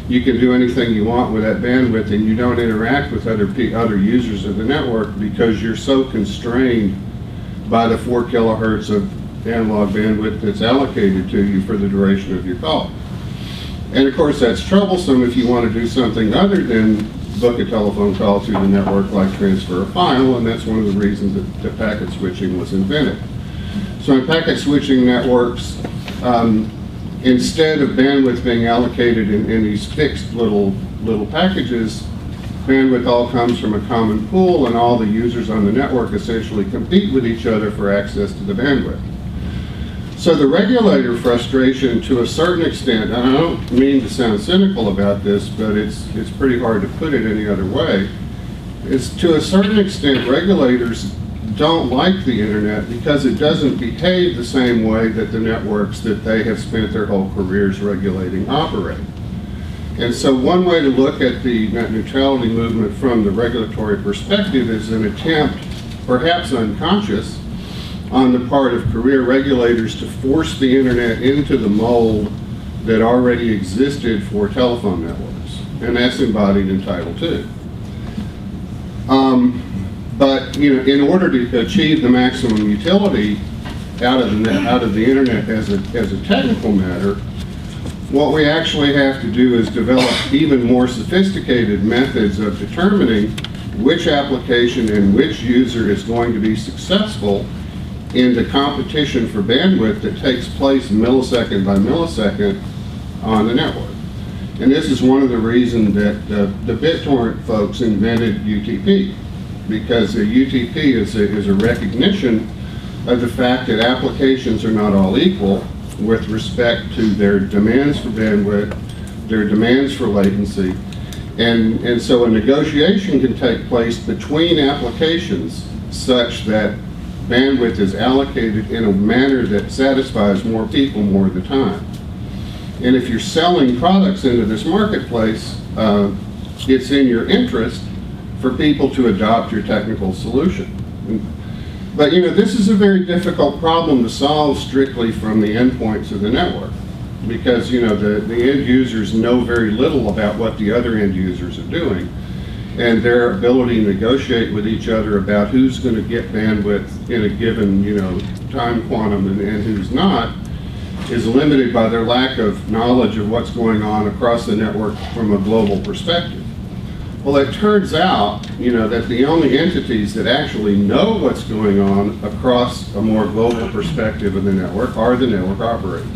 [SPEAKER 7] You can do anything you want with that bandwidth, and you don't interact with other users of the network because you're so constrained by the 4 kilohertz of analog bandwidth that's allocated to you for the duration of your call. And of course, that's troublesome if you want to do something other than book a telephone call through the network, like transfer a file, and that's one of the reasons that packet switching was invented. So in packet switching networks, instead of bandwidth being allocated in these fixed little packages, bandwidth all comes from a common pool, and all the users on the network essentially compete with each other for access to the bandwidth. So the regulator frustration, to a certain extent, and I don't mean to sound cynical about this, but it's pretty hard to put it any other way, is to a certain extent regulators don't like the internet because it doesn't behave the same way that the networks that they have spent their whole careers regulating operate. And so one way to look at the net neutrality movement from the regulatory perspective is an attempt, perhaps unconscious, on the part of career regulators to force the internet into the mold that already existed for telephone networks, and that's embodied in Title II. But in order to achieve the maximum utility out of the internet as a technical matter, what we actually have to do is develop even more sophisticated methods of determining which application and which user is going to be successful in the competition for bandwidth that takes place millisecond by millisecond on the network. And this is one of the reasons that the BitTorrent folks invented UTP, because a UTP is a recognition of the fact that applications are not all equal with respect to their demands for bandwidth, their demands for latency, and so a negotiation can take place between applications such that bandwidth is allocated in a manner that satisfies more people more of the time. And if you're selling products into this marketplace, it's in your interest for people to adopt your technical solution. But this is a very difficult problem to solve strictly from the endpoints of the network, because the end users know very little about what the other end users are doing, and their ability to negotiate with each other about who's going to get bandwidth in a given time quantum and who's not is limited by their lack of knowledge of what's going on across the network from a global perspective. Well, it turns out, that the only entities that actually know what's going on across a more global perspective of the network are the network operators.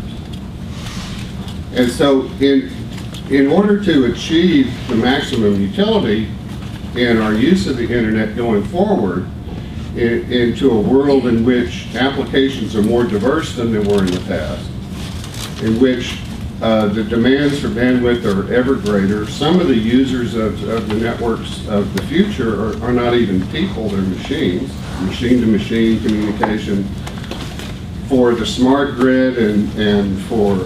[SPEAKER 7] And so in order to achieve the maximum utility in our use of the internet going forward into a world in which applications are more diverse than they were in the past, in which the demands for bandwidth are ever greater. Some of the users of the networks of the future are not even people, they're machines, machine-to-machine communication. For the smart grid and for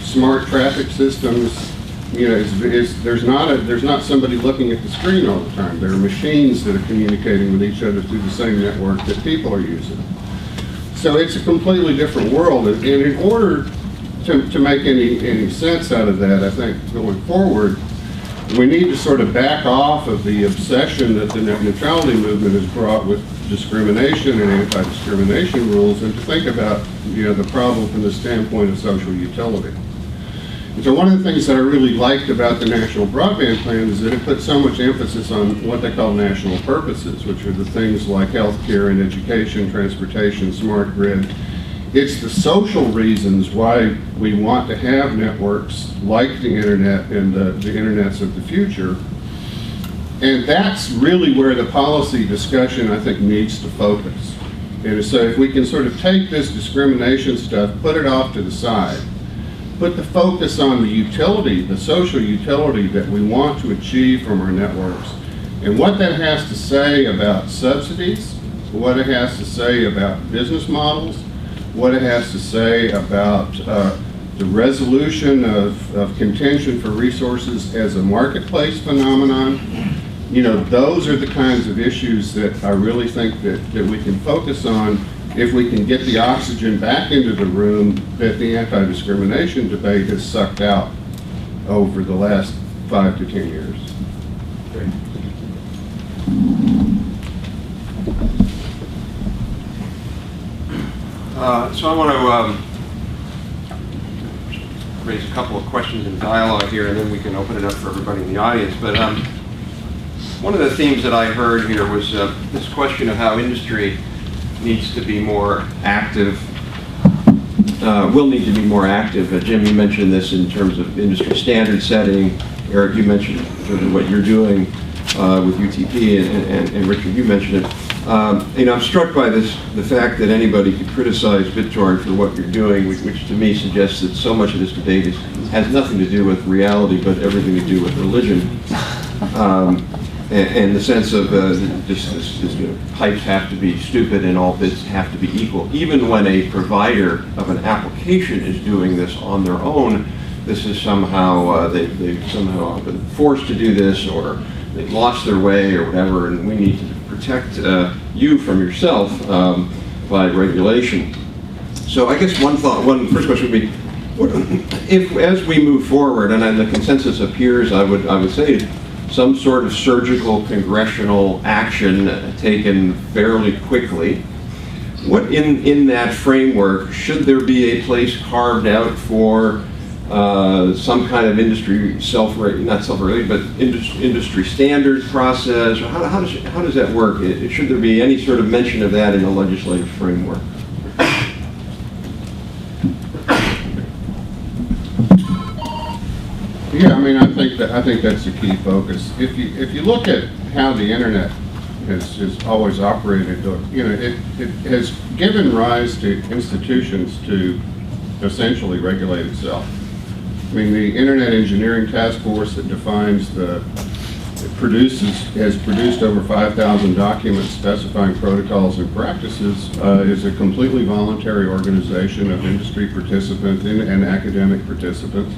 [SPEAKER 7] smart traffic systems, there's not somebody looking at the screen all the time. There are machines that are communicating with each other through the same network that people are using. So it's a completely different world, and in order to make any sense out of that, I think, going forward, we need to sort of back off of the obsession that the net neutrality movement has brought with discrimination and anti-discrimination rules, and to think about the problem from the standpoint of social utility. And so one of the things that I really liked about the National Broadband Plan is that it put so much emphasis on what they call national purposes, which are the things like healthcare and education, transportation, smart grid. It's the social reasons why we want to have networks like the internet and the internets of the future. And that's really where the policy discussion, I think, needs to focus. And so if we can sort of take this discrimination stuff, put it off to the side, put the focus on the utility, the social utility that we want to achieve from our networks, And what that has to say about subsidies, what it has to say about business models, what it has to say about the resolution of contention for resources as a marketplace phenomenon, you know, those are the kinds of issues that I really think that we can focus on if we can get the oxygen back into the room that the anti-discrimination debate has sucked out over the last 5 to 10 years.
[SPEAKER 1] Great. So I want to raise a couple of questions in dialogue here, and then we can open it up for everybody in the audience. But one of the themes that I heard here was this question of how industry needs to be more active, will need to be more active. Jim, you mentioned this in terms of industry standard setting. Eric, you mentioned in terms of what you're doing with UTP, and Richard, you mentioned it. You know, I'm struck by the fact that anybody could criticize BitTorrent for what you're doing, which to me suggests that so much of this debate has nothing to do with reality, but everything to do with religion. And the sense of just you know, pipes have to be stupid and all bits have to be equal. Even when a provider of an application is doing this on their own, this is somehow, they've somehow been forced to do this, or they've lost their way or whatever, and we need to protect you from yourself by regulation. So I guess first question would be, if as we move forward, and the consensus appears, I would say, some sort of surgical congressional action taken fairly quickly, what in that framework, should there be a place carved out for some kind of industry not self-regulated, but industry standards process? Or how does that work? Should there be any sort of mention of that in the legislative framework?
[SPEAKER 7] Yeah, I mean, I think that's the key focus. If you look at how the internet has always operated, you know, it has given rise to institutions to essentially regulate itself. I mean, the Internet Engineering Task Force that defines has produced over 5,000 documents specifying protocols and practices, is a completely voluntary organization of industry participants and academic participants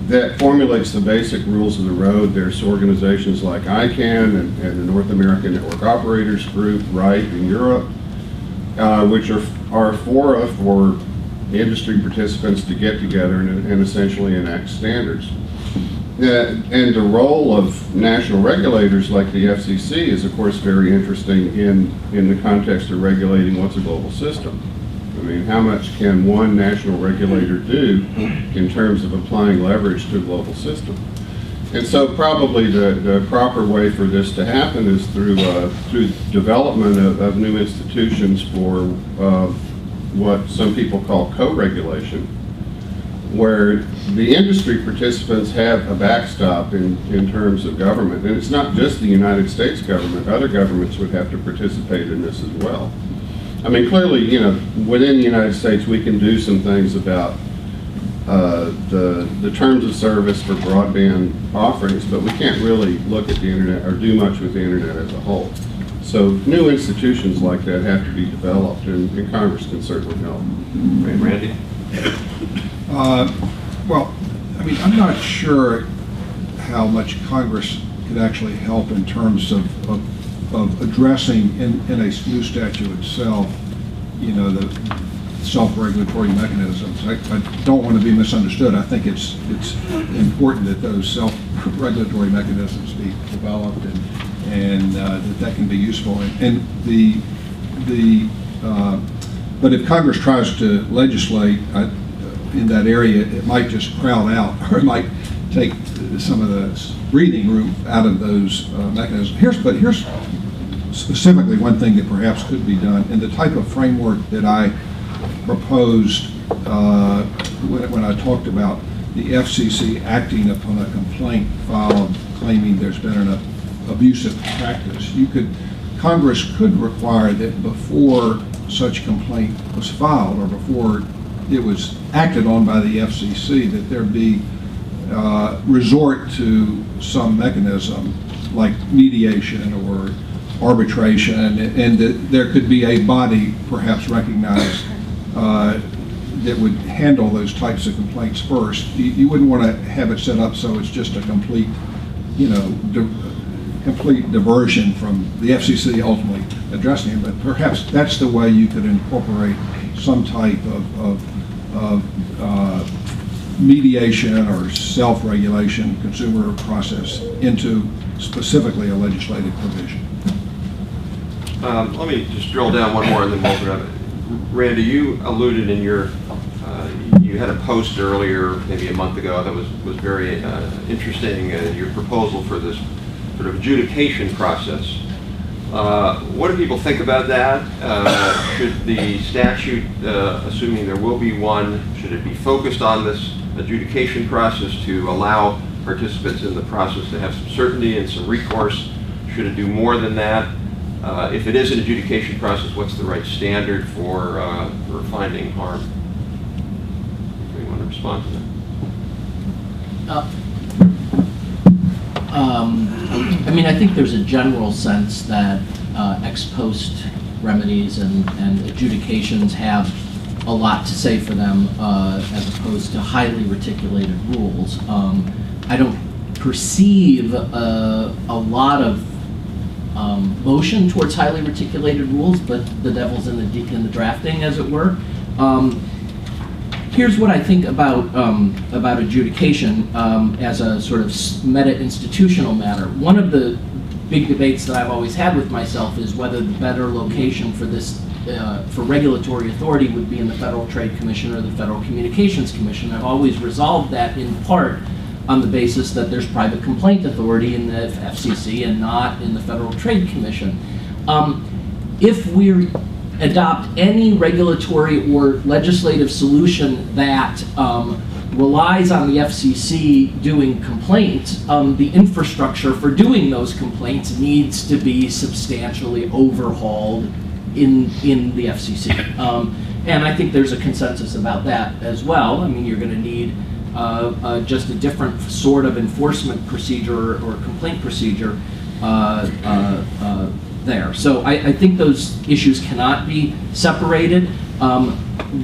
[SPEAKER 7] that formulates the basic rules of the road. There's organizations like ICANN and the North American Network Operators Group, RIGHT in Europe, which are for the industry participants to get together and essentially enact standards. And the role of national regulators like the FCC is, of course, very interesting in the context of regulating what's a global system. I mean, how much can one national regulator do in terms of applying leverage to a global system? And so probably the proper way for this to happen is through development of new institutions for what some people call co-regulation, where the industry participants have a backstop in terms of government. And it's not just the United States government. Other governments would have to participate in this as well. I mean, clearly, you know, within the United States, we can do some things about the terms of service for broadband offerings, but we can't really look at the internet or do much with the internet as a whole. So new institutions like that have to be developed, and Congress can certainly help.
[SPEAKER 1] Randy?
[SPEAKER 4] Well, I mean, I'm not sure how much Congress could actually help in terms of addressing in a new statute itself, you know, the self-regulatory mechanisms. I don't want to be misunderstood. I think it's important that those self-regulatory mechanisms be developed and that can be useful. But if Congress tries to legislate in that area, it might just crowd out, or it might take some of the breathing room out of those mechanisms. Here's specifically one thing that perhaps could be done, and the type of framework that I proposed when I talked about the FCC acting upon a complaint filed claiming there's been an abusive practice. Congress could require that before such complaint was filed, or before it was acted on by the FCC, that there be resort to some mechanism like mediation or arbitration, and that there could be a body perhaps recognized that would handle those types of complaints first. You wouldn't want to have it set up so it's just a complete, complete diversion from the FCC ultimately addressing it, but perhaps that's the way you could incorporate some type of mediation or self-regulation consumer process into specifically a legislative provision.
[SPEAKER 1] Let me just drill down one more and then we'll open it up. Randy, you alluded in your, you had a post earlier, maybe a month ago, that was very interesting, your proposal for this sort of adjudication process. What do people think about that? Should the statute, assuming there will be one, should it be focused on this adjudication process to allow participants in the process to have some certainty and some recourse? Should it do more than that? If it is an adjudication process, what's the right standard for finding harm? Do you want to respond to that?
[SPEAKER 3] I mean, I think there's a general sense that ex post remedies and adjudications have a lot to say for them as opposed to highly reticulated rules. I don't perceive a lot of motion towards highly reticulated rules, but the devil's in the drafting, as it were. Here's what I think about adjudication as a sort of meta-institutional matter. One of the big debates that I've always had with myself is whether the better location for this for regulatory authority would be in the Federal Trade Commission or the Federal Communications Commission. I've always resolved that in part on the basis that there's private complaint authority in the FCC and not in the Federal Trade Commission. If we adopt any regulatory or legislative solution that relies on the FCC doing complaints, the infrastructure for doing those complaints needs to be substantially overhauled in the FCC. And I think there's a consensus about that as well. I mean, you're going to need just a different sort of enforcement procedure or complaint procedure there. So I think those issues cannot be separated.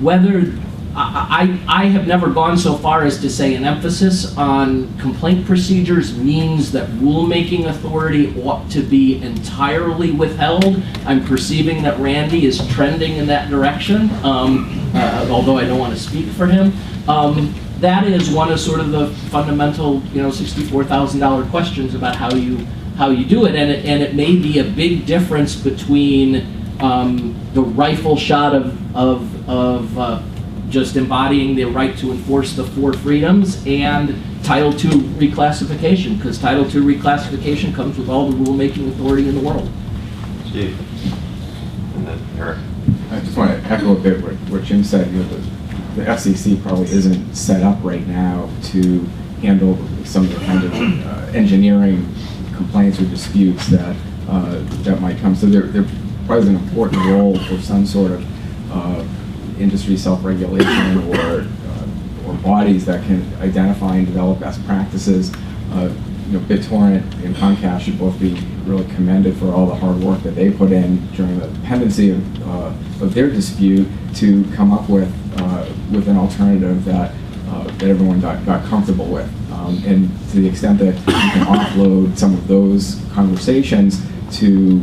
[SPEAKER 3] Whether I have never gone so far as to say an emphasis on complaint procedures means that rulemaking authority ought to be entirely withheld. I'm perceiving that Randy is trending in that direction, although I don't want to speak for him. That is one of sort of the fundamental, $64,000 questions about how you do it, and it may be a big difference between the rifle shot of just embodying the right to enforce the 4 freedoms and Title II reclassification, because Title II reclassification comes with all the rulemaking authority in the world.
[SPEAKER 1] Steve, and then Eric.
[SPEAKER 2] I just want to echo a bit what Jim said. The FCC probably isn't set up right now to handle some of the kind of engineering complaints or disputes that might come. So there probably is an important role for some sort of industry self-regulation or bodies that can identify and develop best practices. BitTorrent and Comcast should both be really commended for all the hard work that they put in during the pendency of their dispute to come up with an alternative that everyone got comfortable with. And to the extent that you can offload some of those conversations to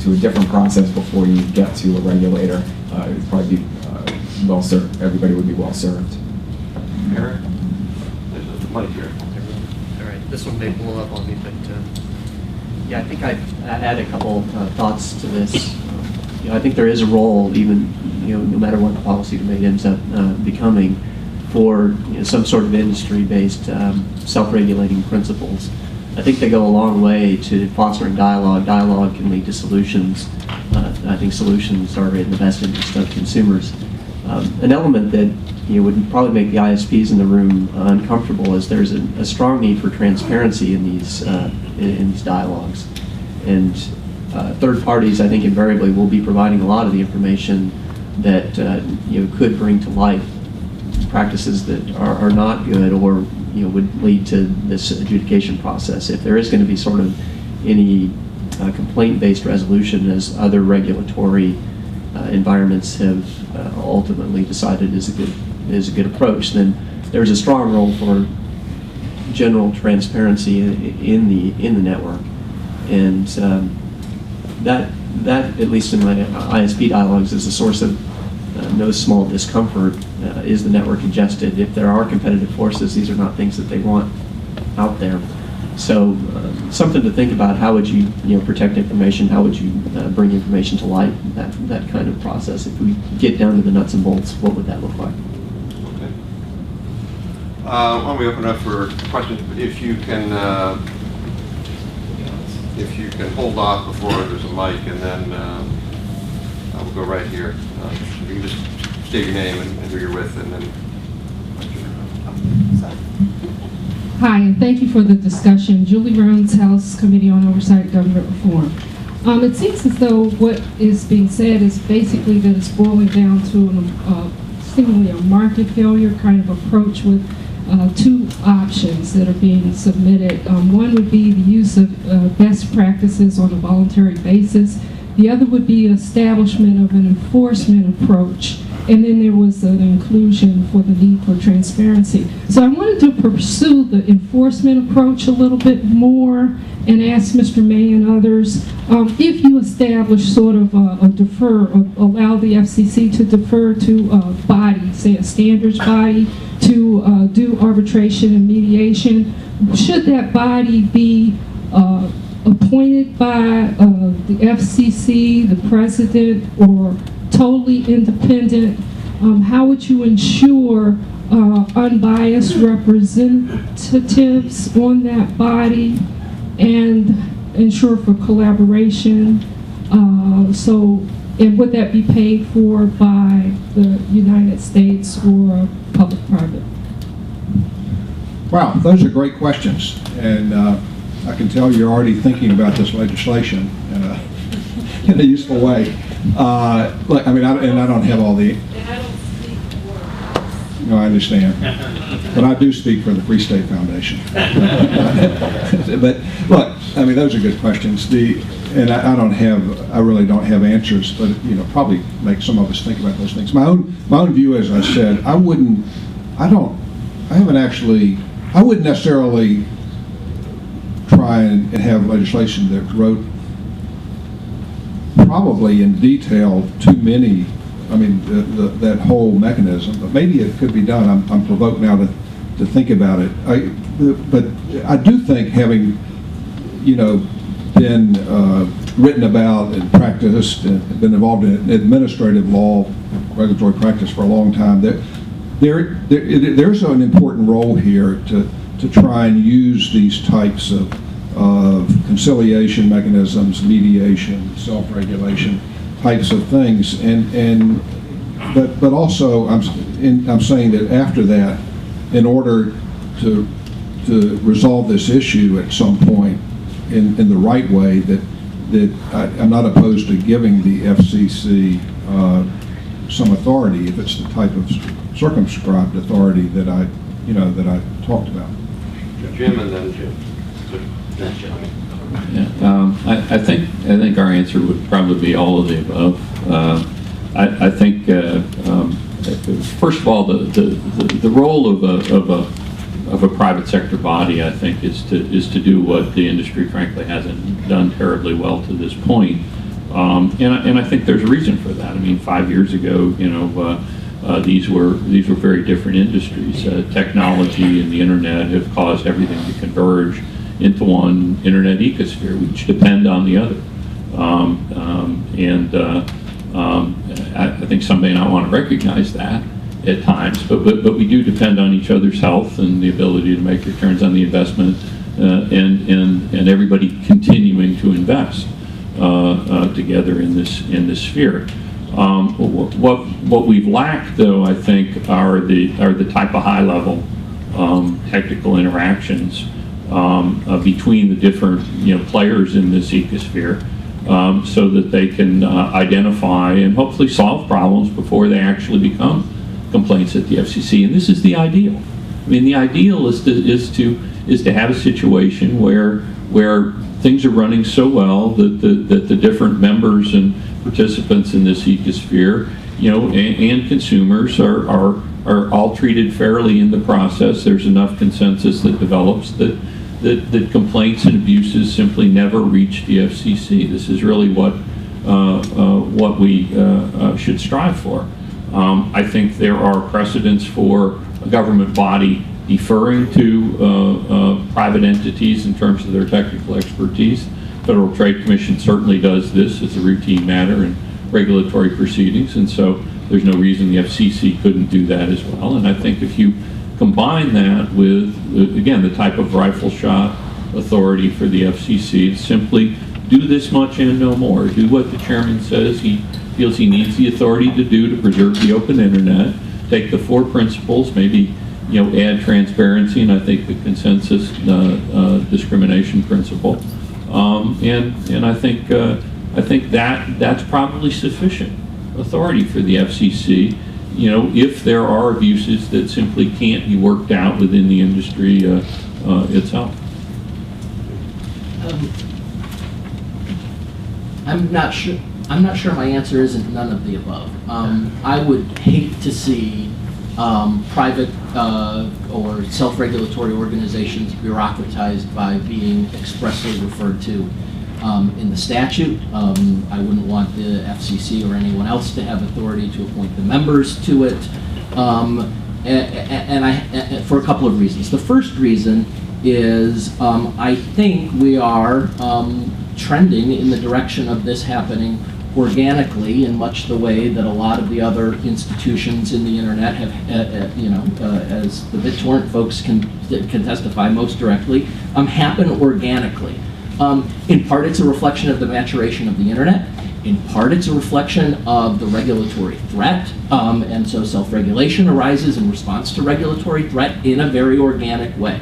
[SPEAKER 2] a different process before you get to a regulator, it would probably be well served. Everybody would be well served.
[SPEAKER 1] Eric? There's a mic here.
[SPEAKER 5] All right, this one may blow up on me, but yeah, I think I'd add a couple thoughts to this. I think there is a role, even no matter what the policy debate ends up becoming, for some sort of industry-based self-regulating principles. I think they go a long way to fostering dialogue. Dialogue can lead to solutions. I think solutions are in the best interest of consumers. An element that would probably make the ISPs in the room uncomfortable is there's a strong need for transparency in these dialogues, and third parties, I think, invariably will be providing a lot of the information that could bring to light practices that are not good, or would lead to this adjudication process. If there is going to be sort of any complaint-based resolution, as other regulatory environments have ultimately decided is a good approach, then there's a strong role for general transparency in the network, and that at least in my ISP dialogues is a source of no small discomfort. Is the network congested? If there are competitive forces, these are not things that they want out there. So something to think about. How would you protect information? How would you bring information to light? That kind of process. If we get down to the nuts and bolts, what would that look like?
[SPEAKER 1] Okay. Why don't we open up for questions? If you can hold off before there's a mic, and then we'll go right here. You can just state your name and who you're with, and then.
[SPEAKER 8] Hi, and thank you for the discussion. Julie Rounds, House Committee on Oversight and Government Reform. It seems as though what is being said is basically that it's boiling down to seemingly a market failure kind of approach with two options that are being submitted. One would be the use of best practices on a voluntary basis. The other would be establishment of an enforcement approach. And then there was an inclusion for the need for transparency. So I wanted to pursue the enforcement approach a little bit more and ask Mr. May and others, if you establish sort of allow the FCC to defer to a body, say a standards body, to do arbitration and mediation, should that body be appointed by the FCC, the president, or totally independent? How would you ensure unbiased representatives on that body and ensure for collaboration? And would that be paid for by the United States or public-private?
[SPEAKER 4] Wow, those are great questions, and I can tell you're already thinking about this legislation in a useful way. Look, I mean, I don't have all the. No, I understand, but I do speak for the Free State Foundation. But look, I mean, those are good questions. And I really don't have answers, but probably make some of us think about those things. My own view, as I said, I wouldn't necessarily try and have legislation that wrote probably in detail too many. I mean, that whole mechanism, but maybe it could be done. I'm provoked now to think about it. But I do think, having been written about and practiced and been involved in administrative law, regulatory practice for a long time, that there's an important role here to try and use these types of conciliation mechanisms, mediation, self-regulation types of things, but also I'm saying that after that, in order to resolve this issue at some point in the right way, that I'm not opposed to giving the FCC some authority, if it's the type of circumscribed authority that I talked about.
[SPEAKER 1] Jim, and then Jim.
[SPEAKER 6] Yeah, I think our answer would probably be all of the above. I think first of all, the role of a private sector body, I think, is to do what the industry frankly hasn't done terribly well to this point. And I think there's a reason for that. I mean, 5 years ago, these were very different industries. Technology and the internet have caused everything to converge into one internet ecosphere, which depend on the other. I think some may not want to recognize that at times, but we do depend on each other's health and the ability to make returns on the investment, and everybody continuing to invest together in this sphere. What we've lacked, though, I think, are the type of high-level technical interactions between the different players in this ecosphere, so that they can identify and hopefully solve problems before they actually become complaints at the FCC. And this is the ideal. I mean, the ideal is to have a situation where things are running so well that the different members and participants in this ecosphere, and consumers are all treated fairly in the process. There's enough consensus that develops that complaints and abuses simply never reach the FCC. This is really what we should strive for. I think there are precedents for a government body deferring to private entities in terms of their technical expertise. Federal Trade Commission certainly does this as a routine matter in regulatory proceedings, and so there's no reason the FCC couldn't do that as well. And I think if you combine that with, again, the type of rifle shot authority for the FCC to simply do this much and no more, do what the chairman says he feels he needs the authority to do to preserve the open internet, take the 4 principles, maybe add transparency, and I think the consensus discrimination principle, and I think that's probably sufficient authority for the FCC. If there are abuses that simply can't be worked out within the industry itself.
[SPEAKER 3] I'm not sure my answer isn't none of the above. I would hate to see private or self-regulatory organizations bureaucratized by being expressly referred to in the statute. I wouldn't want the FCC or anyone else to have authority to appoint the members to it, and for a couple of reasons. The first reason is I think we are trending in the direction of this happening organically in much the way that a lot of the other institutions in the internet have, as the BitTorrent folks can testify most directly, happen organically. In part, it's a reflection of the maturation of the internet. In part, it's a reflection of the regulatory threat, and so self-regulation arises in response to regulatory threat in a very organic way.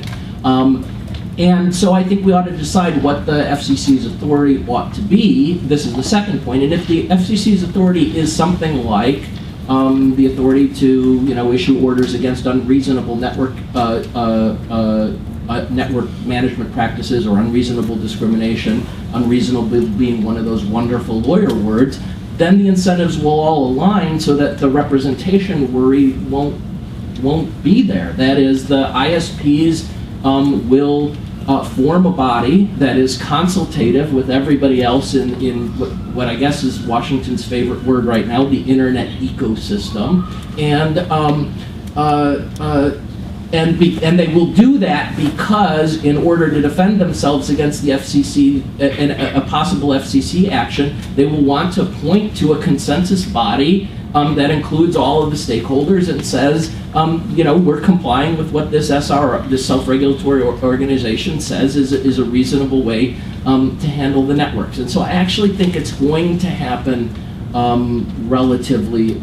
[SPEAKER 3] And so I think we ought to decide what the FCC's authority ought to be. This is the second point. And if the FCC's authority is something like the authority to, issue orders against unreasonable network management practices or unreasonable discrimination, unreasonable being one of those wonderful lawyer words, then the incentives will all align so that the representation worry won't be there. That is, the ISPs will form a body that is consultative with everybody else in what I guess is Washington's favorite word right now, the internet ecosystem, and they will do that because in order to defend themselves against the FCC and a possible FCC action, they will want to point to a consensus body that includes all of the stakeholders and says, we're complying with what this this self-regulatory organization says is a reasonable way to handle the networks. And so I actually think it's going to happen relatively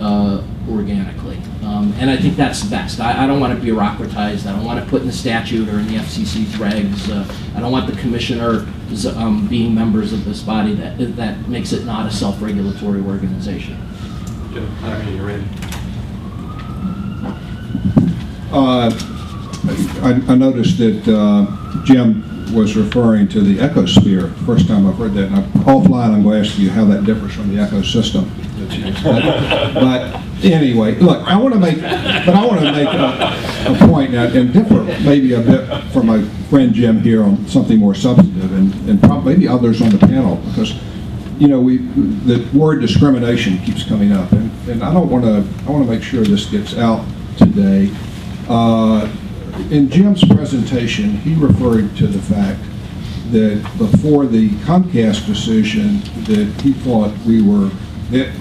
[SPEAKER 3] organically. And I think that's best. I don't want to bureaucratized. I don't want to put in the statute or in the FCC's regs. I don't want the commissioner being members of this body that makes it not a self-regulatory organization.
[SPEAKER 9] You're ready.
[SPEAKER 4] I noticed that Jim was referring to the ecosphere. First time I've heard that. And offline, I'm going to ask you how that differs from the ecosystem. But anyway, look, I want to make a point now, and differ maybe a bit from my friend Jim here on something more substantive, and probably maybe others on the panel, because the word discrimination keeps coming up, and I want to make sure this gets out today. In Jim's presentation, he referred to the fact that before the Comcast decision, that he thought that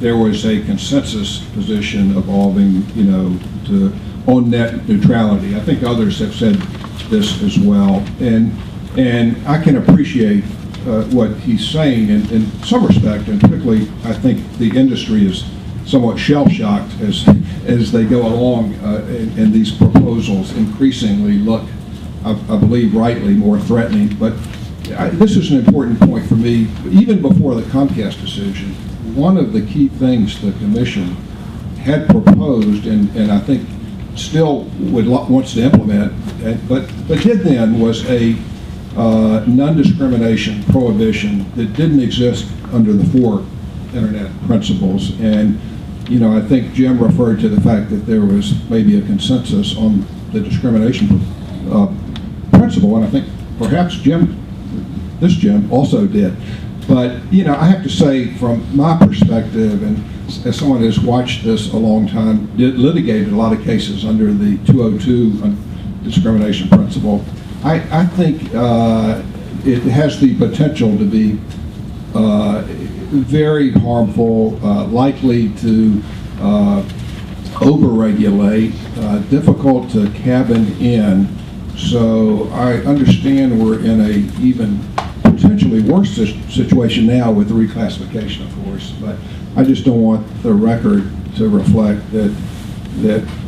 [SPEAKER 4] there was a consensus position evolving, to on net neutrality. I think others have said this as well, and I can appreciate what he's saying in some respect, and particularly I think the industry is somewhat shell-shocked as they go along, and these proposals increasingly look, I believe rightly, more threatening. But this is an important point for me. Even before the Comcast decision, one of the key things the Commission had proposed, and I think still wants to implement, but did then was a non-discrimination prohibition that didn't exist under the 4 internet principles. And I think Jim referred to the fact that there was maybe a consensus on the discrimination principle, and I think perhaps this Jim also did. But I have to say, from my perspective, and as someone who's watched this a long time, litigated a lot of cases under the 202 discrimination principle, I think it has the potential to be very harmful, likely to overregulate, difficult to cabin in. So I understand we're in a even potentially worse situation now with the reclassification, of course, but I just don't want the record to reflect that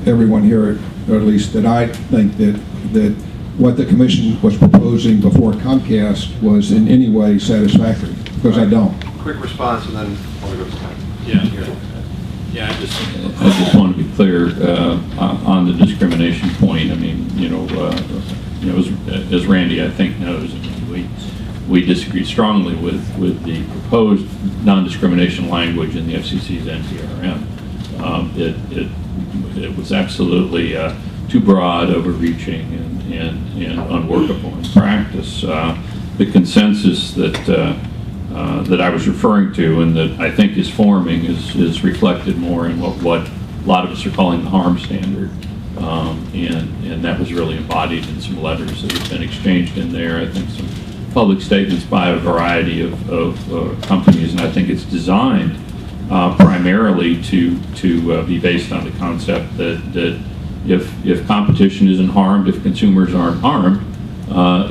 [SPEAKER 4] everyone here, or at least that I think that what the commission was proposing before Comcast was in any way satisfactory, because I don't.
[SPEAKER 1] Quick response, and then I'll go to Scott.
[SPEAKER 6] Yeah, I just want to be clear on the discrimination point. I mean, as Randy I think knows, we disagree strongly with the proposed non-discrimination language in the FCC's NPRM. It was absolutely too broad, overreaching, and unworkable in practice. The consensus that I was referring to and that I think is forming is reflected more in what a lot of us are calling the harm standard. And that was really embodied in some letters that have been exchanged in there. I think some public statements by a variety of companies, and I think it's designed primarily to be based on the concept that if competition isn't harmed, if consumers aren't harmed,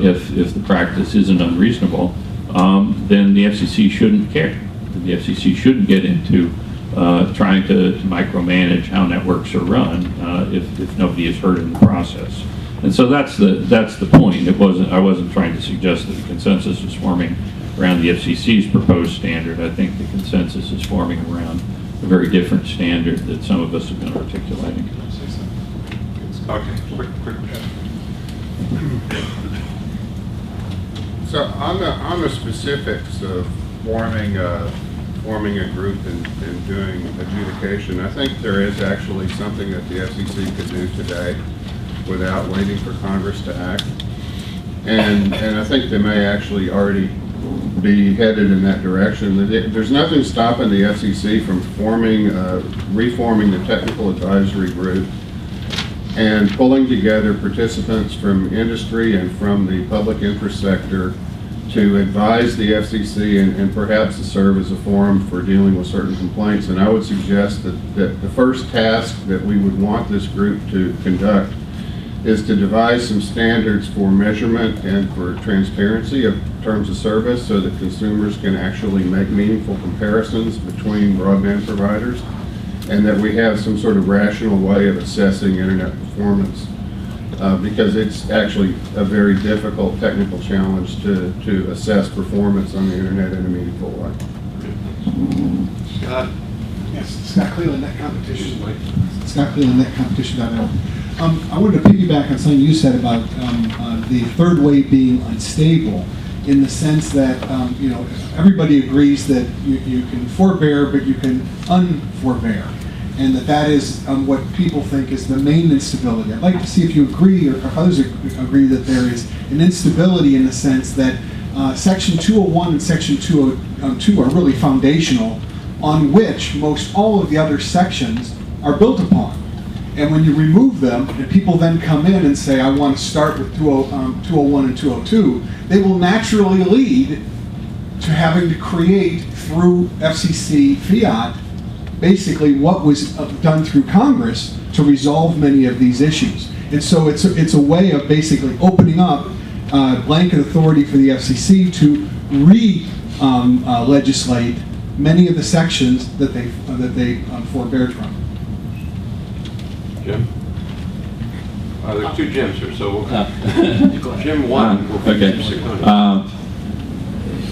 [SPEAKER 6] if the practice isn't unreasonable, then the FCC shouldn't care. The FCC shouldn't get into trying to micromanage how networks are run if nobody is hurt in the process. And so that's the point. I wasn't trying to suggest that the consensus is forming around the FCC's proposed standard. I think the consensus is forming around a very different standard that some of us have been articulating.
[SPEAKER 1] Okay, quick question.
[SPEAKER 7] So on the specifics of forming a group and doing adjudication, I think there is actually something that the FCC could do today without waiting for Congress to act. And I think they may actually already be headed in that direction. There's nothing stopping the FCC from reforming the technical advisory group and pulling together participants from industry and from the public interest sector to advise the FCC and perhaps to serve as a forum for dealing with certain complaints. And I would suggest that the first task that we would want this group to conduct is to devise some standards for measurement and for transparency of terms of service so that consumers can actually make meaningful comparisons between broadband providers, and that we have some sort of rational way of assessing internet performance, because it's actually a very difficult technical challenge to assess performance on the internet in a meaningful way.
[SPEAKER 1] Scott?
[SPEAKER 10] Yes, Scott Cleland, Net Competition. Scott Cleland, Net Competition.org. I wanted to piggyback on something you said about the third wave being unstable, in the sense that everybody agrees that you can forbear, but you can unforbear, and that is what people think is the main instability. I'd like to see if you agree, or if others agree, that there is an instability in the sense that Section 201 and Section 202 are really foundational, on which most all of the other sections are built upon. And when you remove them, and people then come in and say, I want to start with 201 and 202, they will naturally lead to having to create, through FCC fiat, basically what was done through Congress to resolve many of these issues. And so it's a way of basically opening up blanket authority for the FCC to legislate many of the sections that they forbeared from.
[SPEAKER 1] Jim? There's two Jims here, so Jim 1 will be
[SPEAKER 6] Okay.
[SPEAKER 1] Jim Ciccone.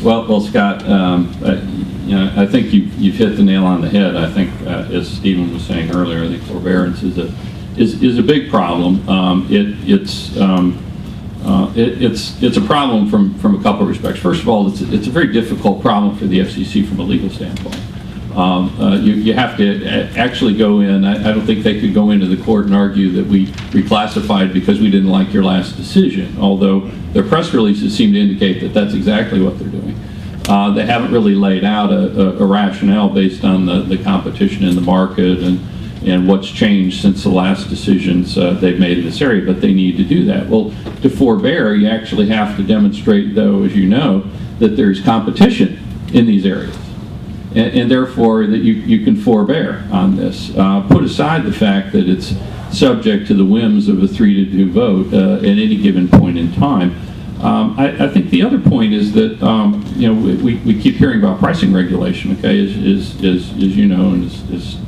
[SPEAKER 6] Well, Scott, I think you've hit the nail on the head. I think, as Stephen was saying earlier, I think forbearance is is a big problem. It's a problem from a couple of respects. First of all, it's a very difficult problem for the FCC from a legal standpoint. You have to actually go in. I don't think they could go into the court and argue that we reclassified because we didn't like your last decision, although their press releases seem to indicate that that's exactly what they're doing. They haven't really laid out a rationale based on the competition in the market and what's changed since the last decisions they've made in this area, but they need to do that. Well, to forbear, you actually have to demonstrate, though, as you know, that there's competition in these areas. And therefore, that you can forbear on this. Put aside the fact that it's subject to the whims of a 3-2 vote at any given point in time. I think the other point is that we keep hearing about pricing regulation. Okay, as you know, and as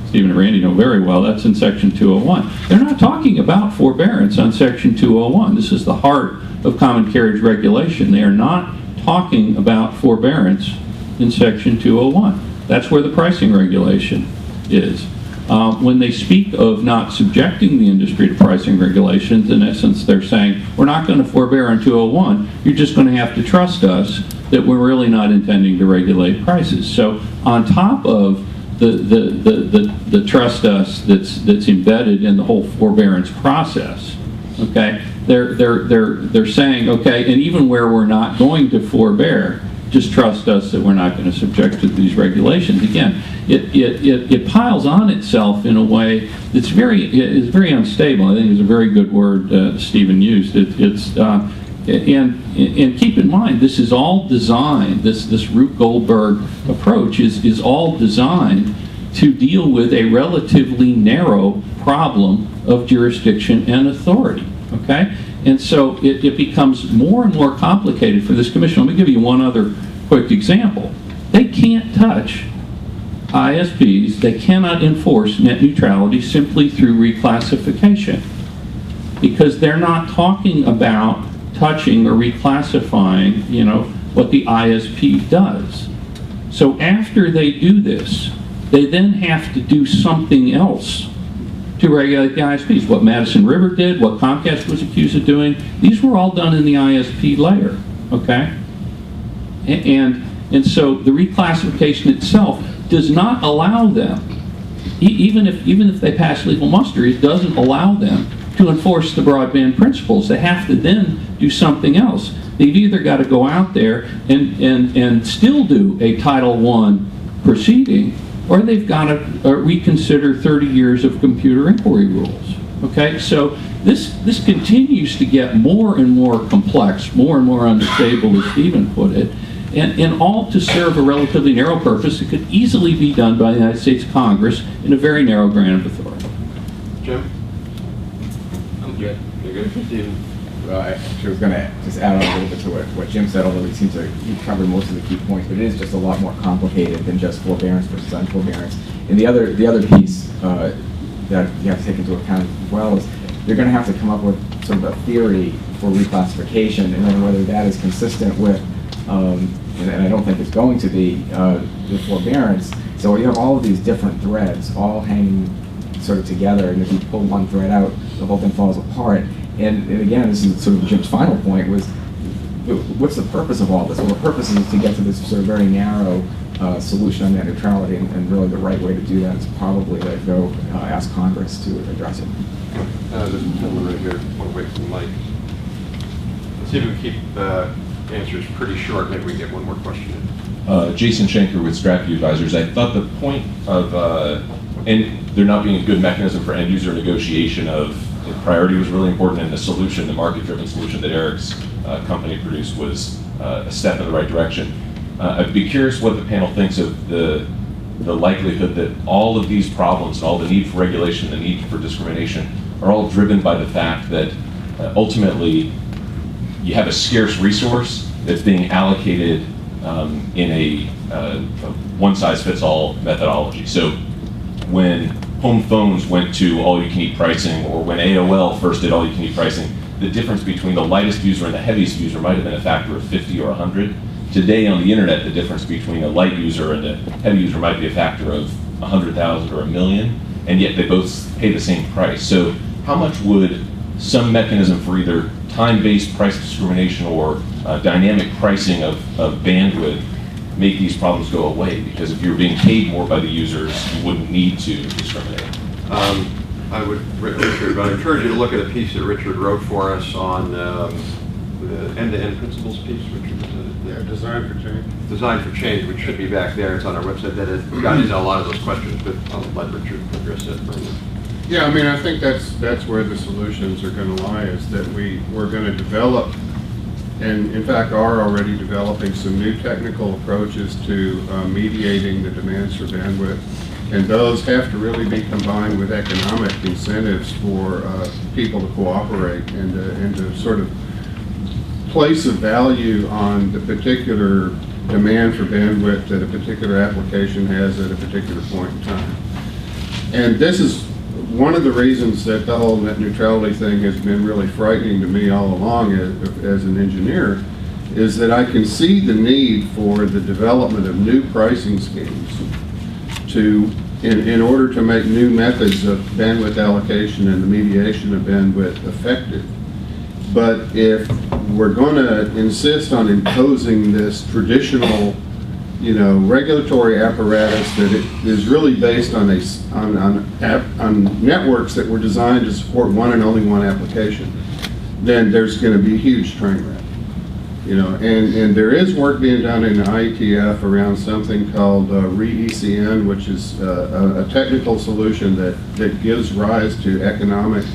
[SPEAKER 6] Stephen and Randy know very well, that's in Section 201. They're not talking about forbearance on Section 201. This is the heart of common carriage regulation. They are not talking about forbearance in Section 201. That's where the pricing regulation is. When they speak of not subjecting the industry to pricing regulations, in essence, they're saying, we're not going to forbear on 201. You're just going to have to trust us that we're really not intending to regulate prices. So on top of the trust us that's embedded in the whole forbearance process, okay, they're saying, okay, and even where we're not going to forbear, just trust us that we're not going to subject to these regulations. Again, it piles on itself in a way that's very unstable. I think it's a very good word Stephen used. And keep in mind, this is all designed. This Rube Goldberg approach is all designed to deal with a relatively narrow problem of jurisdiction and authority. Okay. And so it becomes more and more complicated for this commission. Let me give you one other quick example. They can't touch ISPs. They cannot enforce net neutrality simply through reclassification, because they're not talking about touching or reclassifying, what the ISP does. So after they do this, they then have to do something else to regulate the ISPs. What Madison River did, what Comcast was accused of doing, these were all done in the ISP layer, okay? And so the reclassification itself does not allow them, even if they pass legal muster, it doesn't allow them to enforce the broadband principles. They have to then do something else. They've either got to go out there and still do a Title I proceeding, or they've got to reconsider 30 years of computer inquiry rules. Okay, so this continues to get more and more complex, more and more unstable, as Stephen put it, and all to serve a relatively narrow purpose that could easily be done by the United States Congress in a very narrow grant of authority.
[SPEAKER 1] Jim?
[SPEAKER 2] I'm good.
[SPEAKER 1] You're good? Stephen?
[SPEAKER 2] Well, I actually was going to just add on a little bit to what Jim said, although he seems to cover most of the key points, but it is just a lot more complicated than just forbearance versus unforbearance. And the other piece that you have to take into account as well is you're going to have to come up with sort of a theory for reclassification, and then whether that is consistent with, and I don't think it's going to be, the forbearance. So you have all of these different threads all hanging sort of together, and if you pull one thread out, the whole thing falls apart. And again, this is sort of Jim's final point, was what's the purpose of all this? Well, the purpose is to get to this sort of very narrow solution on net neutrality, and really the right way to do that is probably to go ask Congress to address it.
[SPEAKER 1] This gentleman right here, want to wait for the mic. Let's see if we can keep answers pretty short. Maybe we can get one more question in.
[SPEAKER 11] Jason Schenker with Strategy Advisors. I thought the point of and there not being a good mechanism for end user negotiation of priority was really important, and the solution, the market-driven solution that Eric's company produced, was a step in the right direction. I'd be curious what the panel thinks of the likelihood that all of these problems, and all the need for regulation, the need for discrimination, are all driven by the fact that ultimately you have a scarce resource that's being allocated in a one-size-fits-all methodology. So when home phones went to all-you-can-eat pricing, or when AOL first did all-you-can-eat pricing, the difference between the lightest user and the heaviest user might have been a factor of 50 or 100. Today on the internet, the difference between a light user and a heavy user might be a factor of 100,000 or 1 million. and yet they both pay the same price. So how much would some mechanism for either time-based price discrimination or dynamic pricing of bandwidth make these problems go away? Because if you're being paid more by the users, you wouldn't need to discriminate.
[SPEAKER 1] I would, Richard, but I encourage you to look at a piece that Richard wrote for us on the end-to-end principles piece, Richard.
[SPEAKER 7] Yeah, design for change.
[SPEAKER 1] Design for Change, which should be back there. It's on our website. That it got into a lot of those questions, but I'll let Richard address that further.
[SPEAKER 7] Yeah, I mean, I think that's where the solutions are going to lie, is that we're going to develop, and in fact are already developing, some new technical approaches to mediating the demands for bandwidth. And those have to really be combined with economic incentives for people to cooperate and to sort of place a value on the particular demand for bandwidth that a particular application has at a particular point in time. And this is one of the reasons that the whole net neutrality thing has been really frightening to me all along as an engineer, is that I can see the need for the development of new pricing schemes in order to make new methods of bandwidth allocation and the mediation of bandwidth effective. But if we're going to insist on imposing this traditional, regulatory apparatus that is really based on networks that were designed to support one and only one application, then there's going to be a huge train wreck. And there is work being done in the IETF around something called re-ECN, which is a technical solution that gives rise to economic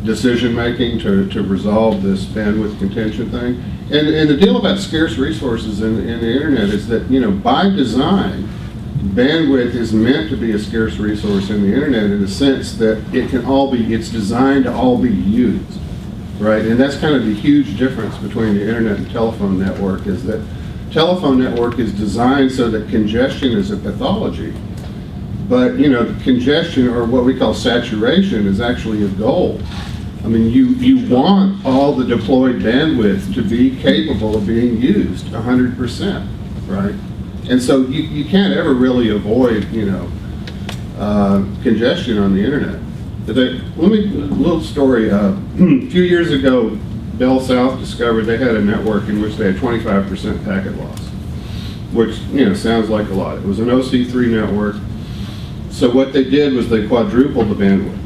[SPEAKER 7] decision-making to resolve this bandwidth contention thing. And the deal about scarce resources in the internet is that, by design, bandwidth is meant to be a scarce resource in the internet in the sense that it's designed to all be used. Right, and that's kind of the huge difference between the internet and telephone network, is that telephone network is designed so that congestion is a pathology. But, the congestion, or what we call saturation, is actually a goal. I mean, you want all the deployed bandwidth to be capable of being used 100%, right? And so you can't ever really avoid, congestion on the internet. A little story. A few years ago, Bell South discovered they had a network in which they had 25% packet loss, which, sounds like a lot. It was an OC3 network. So what they did was they quadrupled the bandwidth.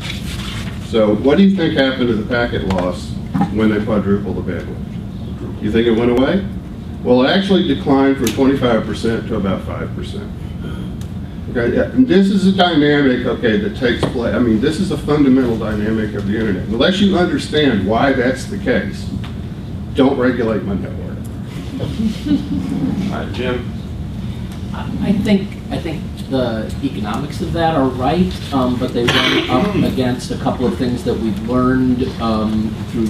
[SPEAKER 7] So what do you think happened to the packet loss when they quadrupled the bandwidth? You think it went away? Well, it actually declined from 25% to about 5%. Okay, and this is a dynamic, that takes place. I mean, this is a fundamental dynamic of the internet. Unless you understand why that's the case, don't regulate my network.
[SPEAKER 1] All right, Jim.
[SPEAKER 3] I think the economics of that are right, but they run up against a couple of things that we've learned through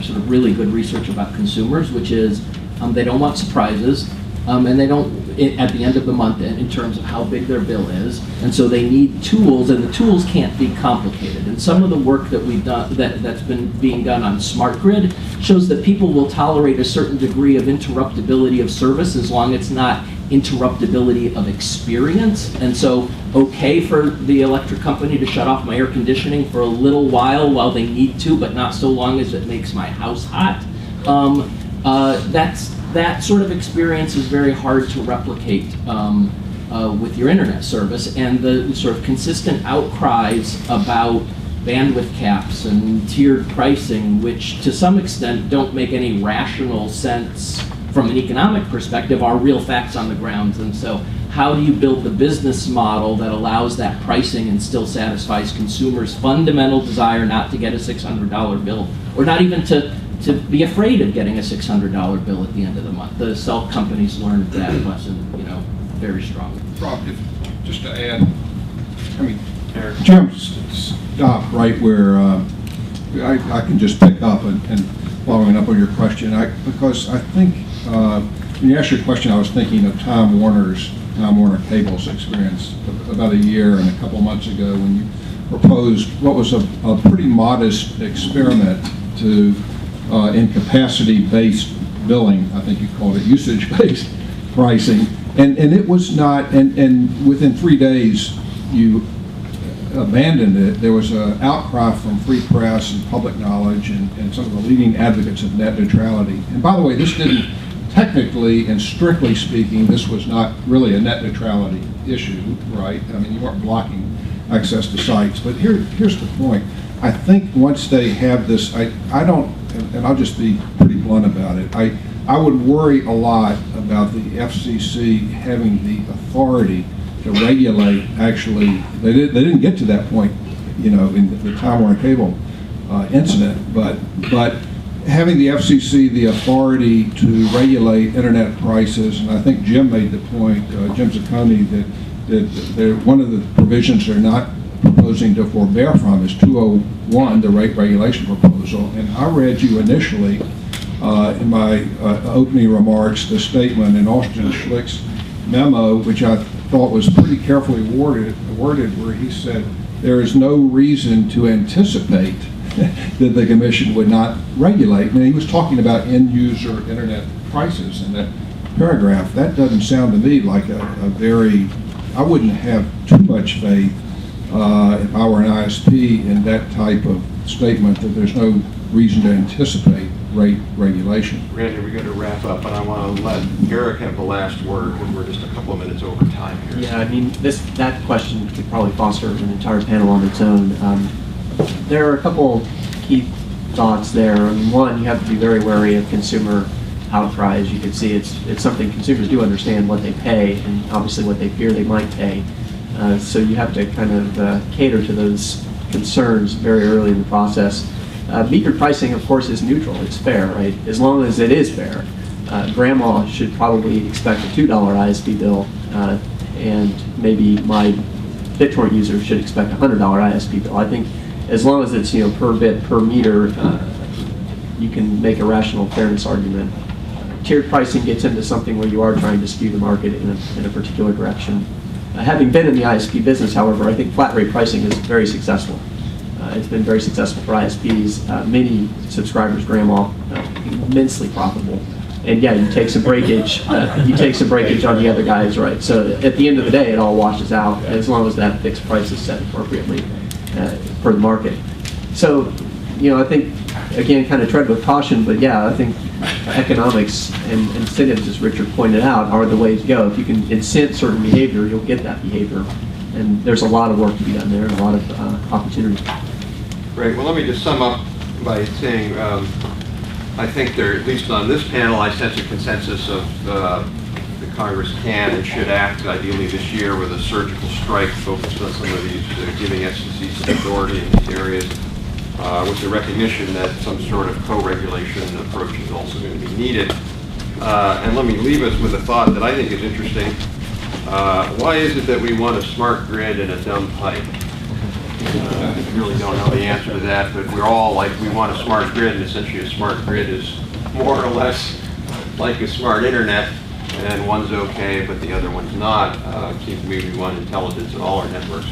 [SPEAKER 3] sort of really good research about consumers, which is they don't want surprises, and they don't at the end of the month in terms of how big their bill is, and so they need tools, and the tools can't be complicated. And some of the work that we've done that's been being done on smart grid shows that people will tolerate a certain degree of interruptibility of service as long as it's not interruptibility of experience. And so okay for the electric company to shut off my air conditioning for a little while they need to, but not so long as it makes my house hot. That sort of experience is very hard to replicate with your internet service, and the sort of consistent outcries about bandwidth caps and tiered pricing, which to some extent don't make any rational sense from an economic perspective, are real facts on the ground. And so how do you build the business model that allows that pricing and still satisfies consumers' fundamental desire not to get a $600 bill, or not even to be afraid of getting a $600 bill at the end of the month? The cell companies learned that lesson, very strongly.
[SPEAKER 4] Rob, just to add, Jim stopped right where I can just pick up and following up on your question, because I think when you asked your question, I was thinking of Time Warner Cable's experience about a year and a couple months ago when you proposed what was a pretty modest experiment to in capacity-based billing. I think you called it usage-based pricing, and it was not. And within 3 days, you abandoned it, there was an outcry from free press and public knowledge and some of the leading advocates of net neutrality. And by the way, this didn't, technically and strictly speaking, this was not really a net neutrality issue, right? I mean, you weren't blocking access to sites. But here's the point. I think once they have this, I don't, and I'll just be pretty blunt about it, I would worry a lot about the FCC having the authority to regulate, actually, they didn't get to that point, you know, in the Time Warner Cable incident, but having the FCC the authority to regulate internet prices, and I think Jim made the point, Jim Zacconi, that one of the provisions they're not proposing to forbear from is 201, the rate regulation proposal. And I read you initially in my opening remarks the statement in Austin Schlick's memo, which I thought was pretty carefully worded, where he said there is no reason to anticipate that the commission would not regulate. And he was talking about end-user internet prices in that paragraph. That doesn't sound to me like a very, I wouldn't have too much faith if I were an ISP in that type of statement that there's no reason to anticipate rate regulation.
[SPEAKER 1] Randy, we're going to wrap up, but I want to let Eric have the last word because we're just a couple of minutes over time here.
[SPEAKER 5] Yeah, I mean, that question could probably foster an entire panel on its own. There are a couple key thoughts there. I mean, one, you have to be very wary of consumer outcry. As you can see, it's something consumers do understand what they pay and obviously what they fear they might pay. So you have to kind of cater to those concerns very early in the process. Metered pricing, of course, is neutral. It's fair, right? As long as it is fair. Grandma should probably expect a $2 ISP bill, and maybe my BitTorrent user should expect a $100 ISP bill. I think as long as it's, you know, per bit, per meter, you can make a rational fairness argument. Tiered pricing gets into something where you are trying to skew the market in a particular direction. Having been in the ISP business, however, I think flat rate pricing is very successful. It's been very successful for ISPs. Many subscribers, grandma, immensely profitable. And yeah, you take some breakage. You take some breakage on the other guys, right? So at the end of the day, it all washes out as long as that fixed price is set appropriately for the market. So, you know, I think again, kind of tread with caution. But yeah, I think economics and incentives, as Richard pointed out, are the way to go. If you can incent certain behavior, you'll get that behavior. And there's a lot of work to be done there, and a lot of opportunity.
[SPEAKER 1] Great. Well, let me just sum up by saying I think there, at least on this panel, I sense a consensus of the Congress can and should act ideally this year with a surgical strike focused on some of these, giving FCC some authority in these areas, with the recognition that some sort of co-regulation approach is also going to be needed. And let me leave us with a thought that I think is interesting. Why is it that we want a smart grid and a dumb pipe? I really don't know the answer to that, but we're all like, we want a smart grid, and essentially a smart grid is more or less like a smart internet, and one's okay, but the other one's not. It seems to me we want intelligence in all our networks.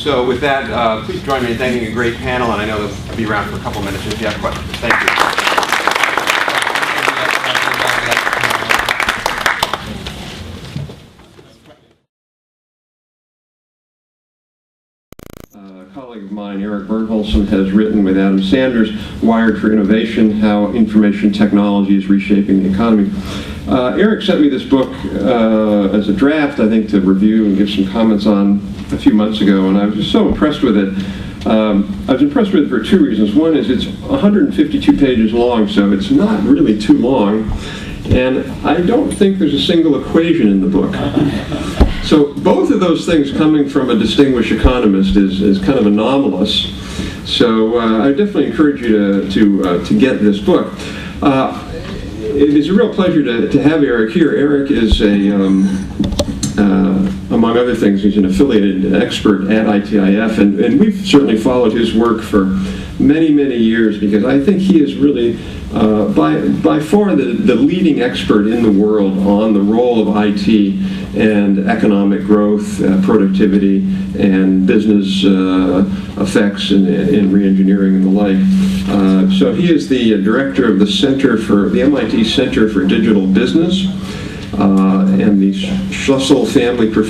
[SPEAKER 1] So with that, please join me in thanking a great panel, and I know they'll be around for a couple minutes if you have questions. Thank you. A colleague of mine, Eric Bernholson, has written with Adam Sanders, Wired for Innovation, How Information Technology is Reshaping the Economy. Eric sent me this book as a draft, I think, to review and give some comments on a few months ago, and I was just so impressed with it. I was impressed with it for two reasons. One is it's 152 pages long, so it's not really too long, and I don't think there's a single equation in the book. So both of those things coming from a distinguished economist is kind of anomalous. So I definitely encourage you to get this book. It is a real pleasure to have Eric here. Eric is among other things, he's an affiliated expert at ITIF, and we've certainly followed his work for many, many years because I think he is really by far the leading expert in the world on the role of IT and economic growth, productivity, and business effects in re-engineering and the like. So he is the director of the MIT Center for Digital Business and the Schlussel Family Professional